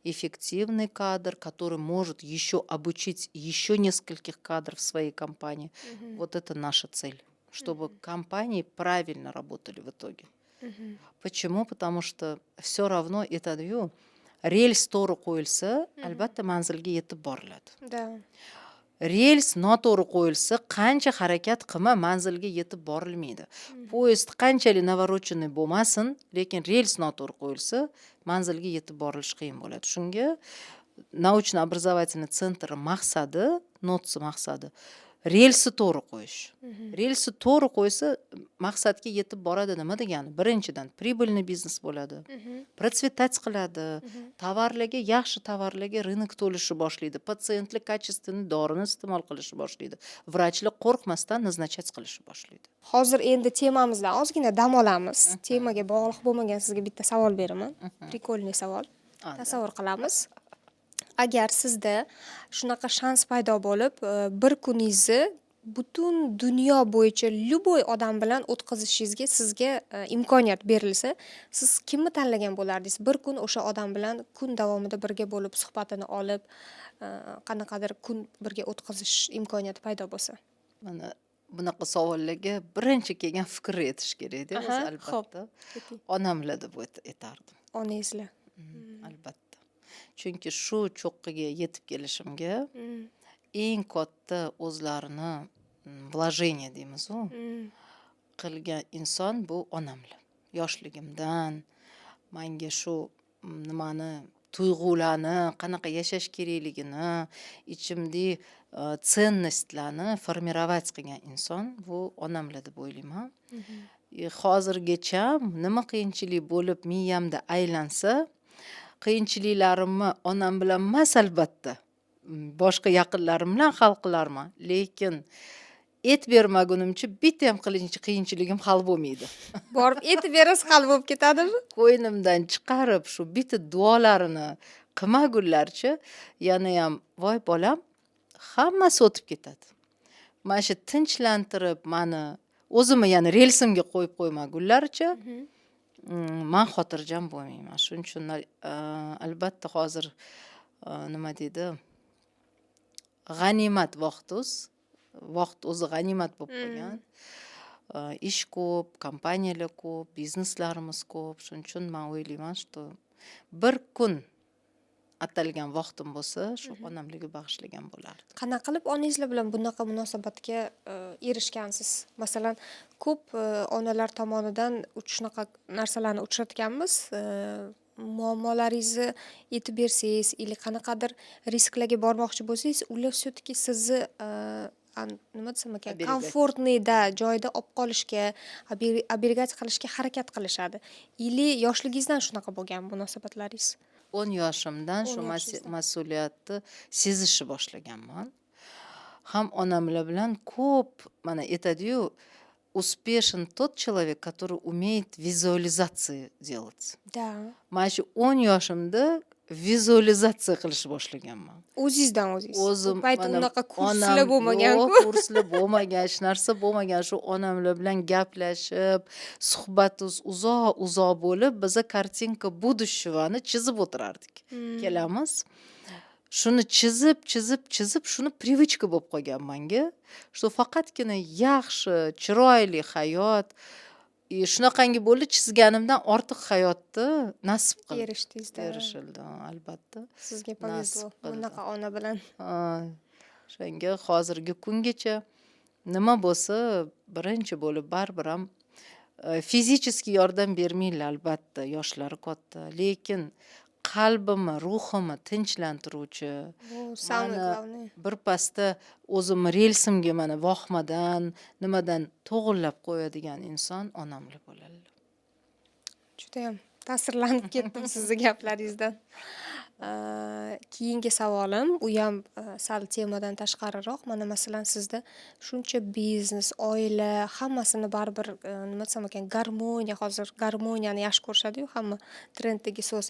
Эффективный кадр, который может еще обучить еще нескольких кадров в своей компании. Вот это наша цель, чтобы компании правильно работали в итоге. Почему? Потому что все равно etadiyu, rels to'g'ri qo'yilsa, albatta manzilga yetib boriladi. Да. Rels noto'g'ri qo'yilsa, qancha harakat qilma manzilga yetib borilmaydi. Poyezd qanchalik navorоченный bo'lmasin, lekin rels noto'g'ri qo'yilsa, manzilga yetib borilish qiyin bo'ladi. Shunga naучно-образовательный центр maqsadi, NOTS maqsadi relsi to'g'ri qo'yish. Relsi to'g'ri qo'ysa, maqsadga yetib boradi. Nima degani? Birinchidan прибыльный biznes bo'ladi. Процветать qiladi. Tovarlarga, yaxshi tovarlarga rынок to'lishi boshlaydi. Patsientlar качественный dorini iste'mol qilishni boshlaydi. Vrachlar qo'rqmasdan назначать qilishni boshlaydi. Hozir endi temamizdan ozgina dam olamiz. Temaga bog'liq bo'lmagan sizga bitta savol beraman. Prikolniy savol. Tasavvur qilamiz. Agar sizda shunaqa shans paydo bo'lib, bir kuningizni butun dunyo bo'yicha любой odam bilan o'tkazishingizga sizga imkoniyat berilsa, siz kimni tanlagan bo'lardingiz? Bir kun o'sha odam bilan kun davomida birga bo'lib, suhbatini olib, qanaqadir kun birga o'tkazish imkoniyati paydo bo'lsa? Mana bunaqa savollarga birinchi kelgan fikrni aytish kerak-da o'zi Aha, albatta. keting. Onamlar deb aytardim. Onangizlar. Albatta. Chunki shu cho'qqiga yetib kelishimga Mm, eng katta o'zlarini вложение deymiz-ku, qilgan inson bu onamlar. Yoshligimdan menga shu nimani tuyg'ularni, qanaqa yashash kerakligini, ichimda tsenностьlarni formirovать qilgan inson bu onamlar deb o'ylayman. Hozirgacha nima qiyinchilik bo'lib miyamda aylansa, qiyinchiliklarimni onam bilan emas albatta, boshqa yaqinlarim bilan hal qilarman. Lekin et bermagunimcha bitta ham qiyinchiligim hal bo'lmaydi. Borib etib berasiz, hal bo'lib ketadimi? Qo'ynimdan chiqarib shu bitta duolarini qilmagunlarcha yana ham voy bolam hammasi o'tib ketadi. Mana shu tinchlantirib mani o'zimni yana relsimga qo'yib qo'ymagunlarcha men xotirjam bo'lmayman. Shuning uchun albatta hozir nima deydi? G'animat vaqt o'zi g'animat bo'lib qolgan. Ish ko'p, kompaniyalar ko'p, bizneslarimiz ko'p. Shuning uchun men o'ylayman, что bir kun atalgan vaqtim bo'lsa, shu onamlarga bag'ishlagan bo'lardi. Qanaqa qilib onangizlar bilan bunaqa munosabatga erishgansiz? Masalan, ko'p onalar tomonidan shunaqa narsalarni uchratganmiz. Muammolaringizni aytib bersangiz, ili qanaqadir risklarga bormoqchi bo'lsangiz, ular все-таки sizni nima desam ekan, komfortniyda joyda olib qolishga, obligatsiya qilishga harakat qilishadi. Ili yoshligingizdan shunaqa bo'lgan munosabatlaringiz? 10 yoshimdan shu 10 yoshingizdan. mas'uliyatni sezishni boshlaganman. Ham onamlar bilan ko'p mana aytadi-yu, успешен тот человек, который умеет визуализации делать. Da. Mana shu 10 yoshimda vizualizatsiya qilishni boshlaganman. O'zingizdan o'zingiz. O'zim U payt mana unaqa kurslar onam bo'lmagan-ku. yo'q, kurslar bo'lmagan, hech narsa bo'lmagan. Shu onamlar bilan gaplashib, suhbatimiz uzoq bo'lib, biza kartinka будущего-ni chizib o'tirardik. Kelamiz. Shuni chizib, shuni привычка bo'lib qolgan menga. Shu faqatgina yaxshi, chiroyli hayot, shunaqangi bo'ldi, chizganimdan ortiq hayotni nasib qildi. Erishdingizda. Erishildi, albatta. Sizga повезло. Nasib qildi. Bunaqa ona bilan. Shunga hozirgi kungacha nima bo'lsa, birinchi bo'lib baribir ham fizически yordam bermaylar albatta, yoshlari katta, lekin qalbimni, ruhimni tinchlantiruvchi, Bu самое mana главное. birpasda o'zimni relsimga mana vohmadan, nimadan to'g'irlab qo'yadigan inson onamlar bo'ladi. Juda ham ta'sirlanib ketdim sizni gaplaringizdan. Keyingi savolim, u ham sal temadan tashqariroq. Mana masalan sizda shuncha biznes, oila, hammasini baribir nima desam ekan, garmoniya, hozir garmoniyani yaxshi ko'rishadi-yu, hamma trenddagi so'z.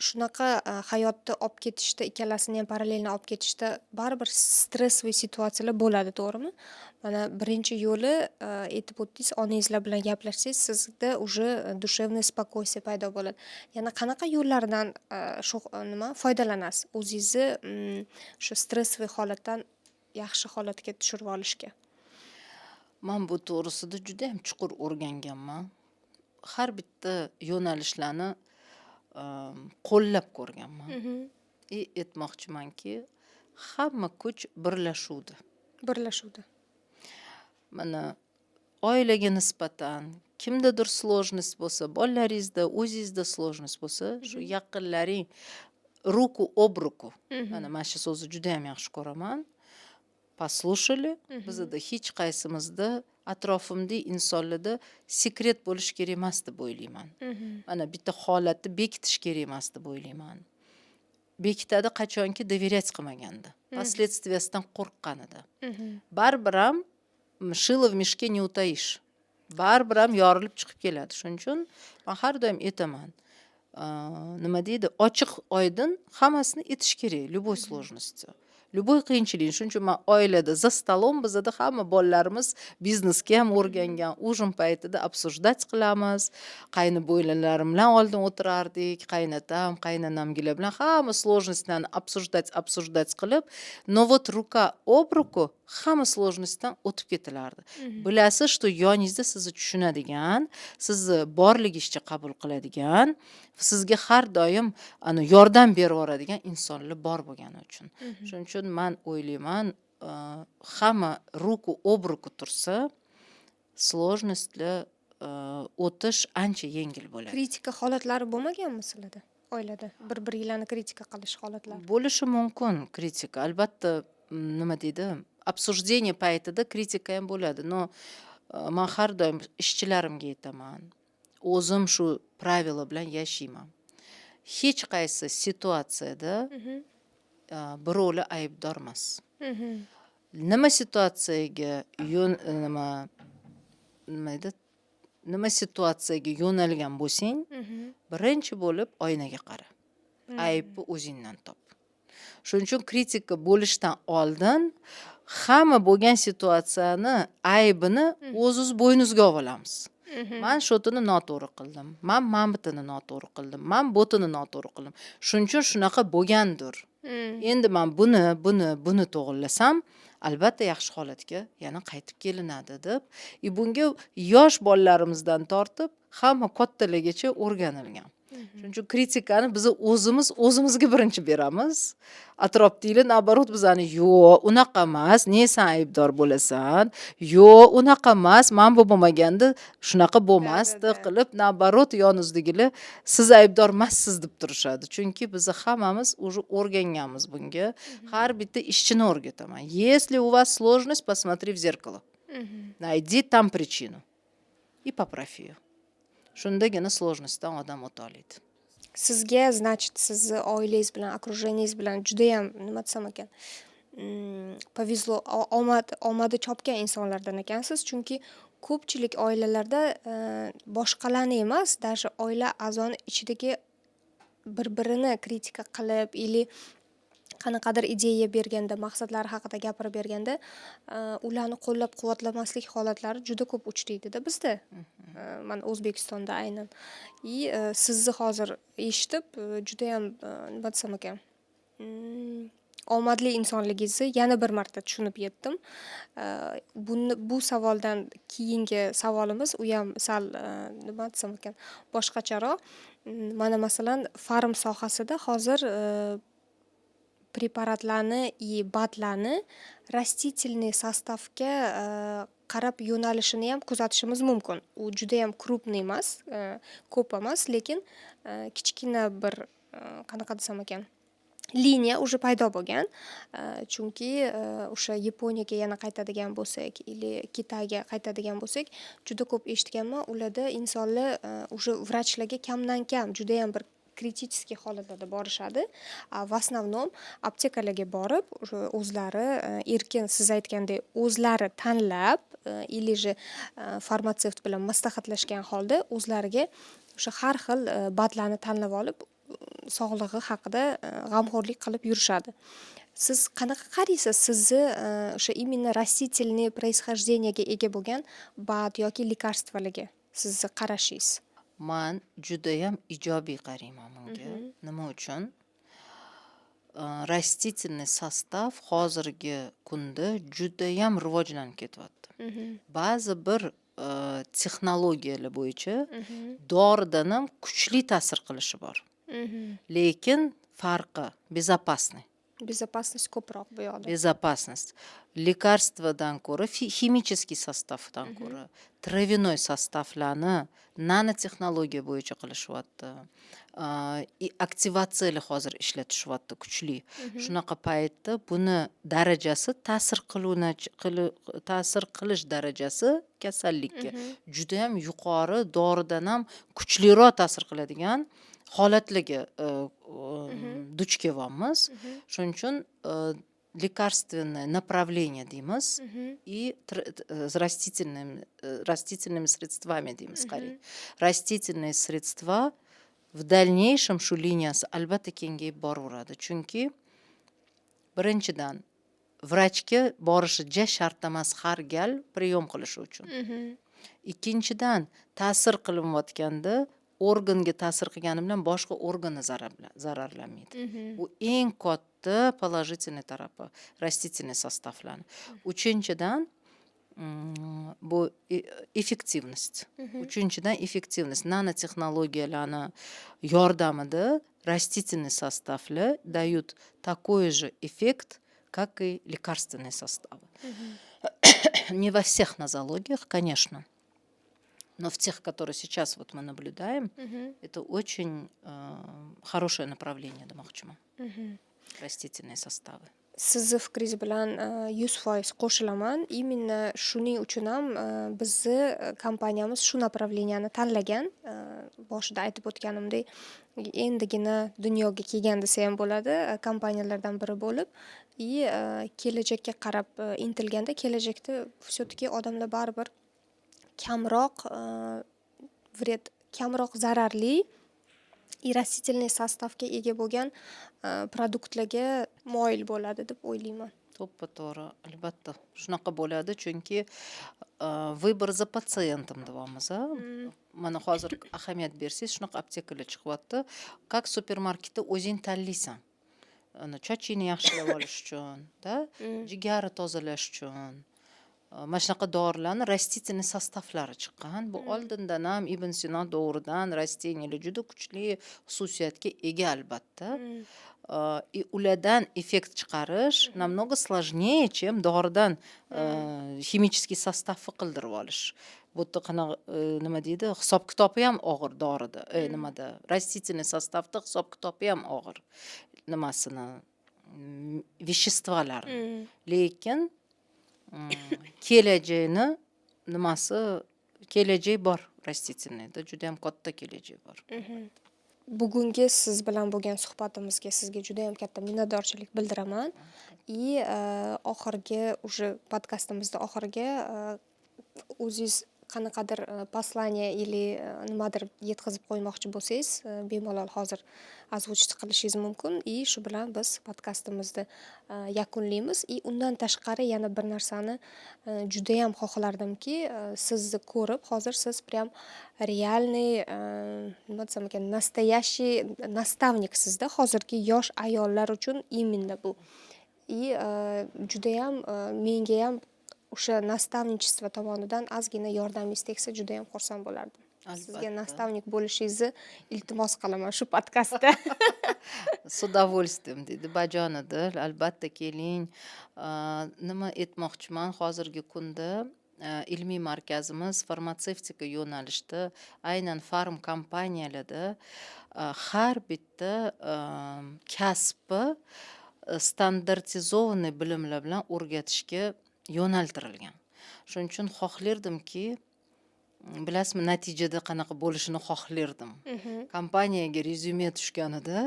Shunaqa hayotda olib ketishda, ikkalasini ham parallelni olib ketishda baribir stressli situatsiyalar bo'ladi, to'g'rimi? Mana birinchi yo'li aytib o'tdingiz, onangizlar bilan gaplashsangiz, sizda уже душевное спокойствие paydo bo'ladi. Yana qanaqa yo'llardan shu nima foydalanasiz o'zingizni shu stressli holatdan yaxshi holatga tushirib olishga? Men bu to'g'risida juda ham chuqur o'rganganman. Har bitta yo'nalishlarni qo'llab ko'rganman. Aytmoqchimanki, hamma kuch birlashuvda. Birlashuvda. Mana oilaga nisbatan kimdadir сложность bo'lsa, bolalaringizda, o'zingizda сложность bo'lsa, shu yaqinlaring ruku об ruku. Mana shu so'zni juda ham yaxshi ko'raman. Послушали, bizda hech qaysimizda atrofimda insonlarda sekret bo'lish kerak emas deb o'ylayman. Mana bitta holatni bekitish kerak emas deb o'ylayman. Bekitadi qachonki доверять qilmaganda, последствиясidan qo'rqqanida. Baribir ham shilo в mishke не утаишь. Baribir ham yorilib chiqib keladi. Shuning uchun men har doim aytaman. Nima deydi? Ochiq oydin hammasini aytish kerak, любой сложности. любой qiyinchilik. Shuning uchun men oilada za stolom bizada hamma bolalarimiz biznesga ham o'rgangan. Ужин paytida обсуждать qilamiz. Qaynbo'yinlarim bilan oldin o'tirardik, qaynatam, qaynanamgilar bilan hamma сложностьlarni обсуждать qilib, но вот рука об руку hamma сложностьdan o'tib ketilardi. Bilasiz, что yoningizda sizni tushunadigan, sizni borligingizcha qabul qiladigan, sizga har doim yordam berib yoradigan insonlar bor bo'lgani uchun. Shuning uchun men o'ylayman, hamma ruku об руку tursa, сложностьlar o'tish ancha yengil bo'ladi. Kritika holatlari bo'lmaganmi sizlarda? Oilada bir-biringlarni kritika qilish holatlari. Bo'lishi mumkin kritika. Albatta, nima deydi? Обсуждение paytida kritika ham bo'ladi. Но men har doim ishchilarimga aytaman. O'zim shu pravilo bilan yashayman. Hech qaysi situatsiyada birovlar aybdor emas. Nima situatsiyaga nima situatsiyaga yo'nalgan bo'lsang, birinchi bo'lib oynaga qara. Aybni o'zingdan top. Shuning uchun kritika bo'lishdan oldin hamma bo'lgan situatsiyani aybini o'zingiz bo'yningizga olamiz. Men shotini noto'g'ri qildim. Men bitini noto'g'ri qildim. Men botini noto'g'ri qildim. Shuning uchun shunaqa bo'lgandir. Endi men buni to'g'rilasam, albatta yaxshi holatga yana qaytib kelinadi deb, bunga yosh bolalarimizdan tortib hamma kattalargacha o'rganilgan. Shuning uchun kritikani biz o'zimizga birinchi beramiz. Atrofdagilar nabarot bizani yo'q, unaqa emas, ne sen aybdor bo'lasan? Yo'q, unaqa emas, men bu bo'lmaganda shunaqa bo'lmasdi qilib, nabarot yoningizdagilar siz aybdor emassiz deb turishadi. Chunki biz hammamiz уже o'rganganmiz bunga. Har bitta ishchini o'rgataman. Если у вас сложность, посмотри в зеркало. Найди там причину и поправь ее. Shundagina сложностьdan odam o'ta oladi. Sizga, значит, sizni oilangiz bilan, окружениеңiz bilan juda ham nima desam ekan, повезло, omadi chopgan insonlardan ekansiz, chunki ko'pchilik oilalarda boshqalarni emas, даже oila a'zoni ichidagi bir-birini kritika qilib, ili qanaqadir ideya berganda, maqsadlari haqida gapirib berganda, ularni qo'llab-quvvatlamaslik holatlari juda ko'p uchraydida bizda. Men O'zbekistonda aynan. Sizni hozir eshitib, juda ham nima desam ekan, omadli insonligingizni yana bir marta tushunib yetdim. Bu savoldan keyingi savolimiz u ham sal nima desam ekan, boshqacharoq. Mana masalan, farm sohasida hozir preparatlarni и batlarni растительный sostavga qarab yo'nalishini ham kuzatishimiz mumkin. U juda ham krupniy emas, ko'p emas, lekin kichkina bir qanaqa desam ekan, liniya уже paydo bo'lgan. Chunki o'sha Yaponiyaga yana qaytadigan bo'lsak, ili Kitayga qaytadigan bo'lsak, juda ko'p eshitganman, ularda insonlar уже vrachlarga kamdan-kam juda ham bir kritik holatlarda borishadi. В основном aptekalarga borib, o'zlari erkin, siz aytgandek, o'zlari tanlab, ili farmatsevt bilan maslahatlashgan holda o'zlariga o'sha har xil batlarni tanlab olib, sog'lig'i haqida g'amxo'rlik qilib yurishadi. Siz qanaqa qaraysiz? Sizni o'sha именно растительный происхождениеga ega bo'lgan bat yoki lekarstvalarga sizni qarashingiz? Men juda ham ijobiy qarayman bunga. Nima uchun? Растительный sostav hozirgi kunda juda ham rivojlanib ketyapti. Ba'zi bir texnologiyalar bo'yicha doridan ham kuchli ta'sir qilishi bor. Lekin farqi безопасный. Безопасность ko'proq bu yoqda. Безопасность. Lekarstvadan ko'ra, химический sostavdan ko'ra, travяной sostavlarni nanotexnologiya bo'yicha qilishyapti. Aktivatsiyalar hozir ishlatishyapti kuchli. Shunaqa paytda buni darajasi ta'sir qilish darajasi kasallikka juda ham yuqori, doridan ham kuchliroq ta'sir qiladigan holatlarga duch kelyapmiz. Shuning uchun лекарственное направление deymiz и растительными средствами deymiz скорее. Растительные средства в дальнейшем shu liniyasi albatta kengayib boraveradi. Chunki birinchidan vrachga borishi shart emas har gal priyom qilishi uchun. Ikkinchidan, ta'sir qilinayotganda organga ta'sir qilgani bilan boshqa organni zararlanmaydi. Bu eng katta положительный tarafi rastительный sostavlarni. Uchinchidan, bu effektivность. Uchinchidan effektivность. Nanotexnologiyalarni yordamida растительный составlar дают такой же эффект, как и лекарственные составы. Не во всех нозологиях, конечно. Но в тех, которые сейчас вот мы наблюдаем, это очень хорошее направление demoqchiman. Rastительные sostavы. Sizni fikringiz bilan 100% qo'shilaman. Именно shuning uchun ham bizni kompaniyamiz shu направленияni tanlagan. Boshida aytib o'tganimdek, endigina dunyoga kelgan desa ham bo'ladi, kompaniyalardan biri bo'lib, kelajakka qarab intilganda, kelajakda все-таки odamlar baribir kamroq zararli rastительный sostavga ega bo'lgan produktlarga moyil bo'ladi deb o'ylayman. To'ppa-to'g'ri, albatta. Shunaqa bo'ladi, chunki vыбор за пациентом deymiz. Mana hozir ahamiyat bersangiz, shunaqa aptekalar chiqyapti. Как supermarketda o'zing tanlaysan. Chochingni yaxshilab olish uchun, jigarni tozalash uchun. Mana shunaqa dorilarni rastительный sostavlari chiqqan. Bu oldindan ham Ibn Sino davridan rasteniyalar juda kuchli xususiyatga ega albatta. И ulardan effekt chiqarish намного сложнее, чем doridan ximический sostavni qildirib olish. Bu yerda qanaqa nima deydi, hisob kitobi ham og'ir dorida. Nimada? Rastительный sostavda hisob kitobi ham og'ir. Nimasini? Vеществоларni. Lekin kelajagini kelajak bor rastительныйda, juda ham katta kelajak bor. Bugungi siz bilan bo'lgan suhbatimizga sizga juda ham katta minnatdorchilik bildiraman. Oxirgi уже podkastimizda oxiriga o'zingiz qanaqadir послание или nimadir yetkazib qo'ymoqchi bo'lsangiz, bemalol hozir озвучить qilishingiz mumkin. Shu bilan biz podkastimizni yakunlaymiz. Undan tashqari yana bir narsani juda ham xohlardimki, sizni ko'rib, hozir siz prям realniy, nima desam ekan, nastoящий nastavniksizda hozirgi yosh ayollar uchun именно bu. Juda ham menga ham o'sha nastavnichество tomonidan ozgina yordamingiz tegsa juda ham xursand bo'lardim. Sizga nastavnik bo'lishingizni iltimos qilaman shu podkastda. С удовольствием dedi bajonida. Albatta keling. Nima aytmoqchiman, hozirgi kunda ilmiy markazimiz farmatsevtika yo'nalishida, aynan farm kompaniyalarda har bitta kasbni standartizovanный bilimlar bilan o'rgatishga yo'naltirilgan. Shuning uchun xohlardimki, bilasizmi, natijada qanaqa bo'lishini xohlardim. Kompaniyaga rezyume tushganida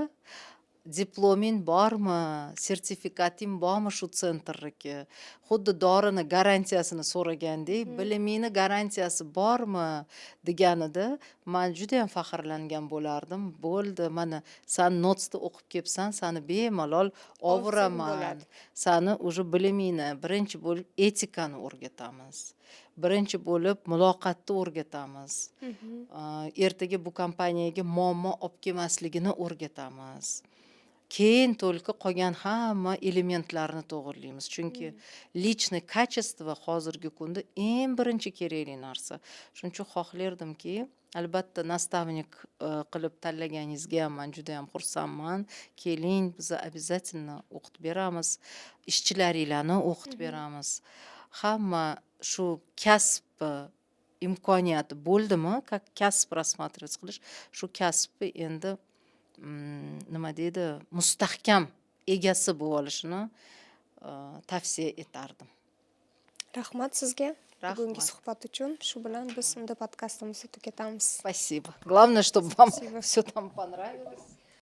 diploming bormi, sertifikating bormi shu sentrga, xuddi dorini garantiyasini so'ragandek, bilimingni garantiyasi bormi deganida men juda ham faxrlangan bo'lardim. Bo'ldi, mana sen notsda o'qib kelibsan, seni bemalol ovuraman. Seni уже bilimingni birinchi bo'lib etikani o'rgatamiz. Birinchi bo'lib muloqotni o'rgatamiz. Ertaga bu kompaniyaga muammo olib kelmasligini o'rgatamiz. Keyin to'lqa qolgan hamma elementlarni to'g'irlaymiz. Chunki lichniy kачество hozirgi kunda eng birinchi kerakli narsa. Shuning uchun xohlardimki, albatta nastavnik qilib tanlaganingizga ham men juda ham xursandman. Keling, biz обязательно o'qitib beramiz. Ishchilaringlarni o'qitib beramiz. Hamma shu kasb imkoniyati bo'ldimi, как kasb рассматривать qilish, shu kasbni endi nima deydi, mustahkam egasi bo'lib olishini tavsiya etardim. Rahmat sizga bugungi suhbat uchun. Shu bilan biz unda podkastimizni tugatamiz. Спасибо. Главное, чтобы вам все там понравилось.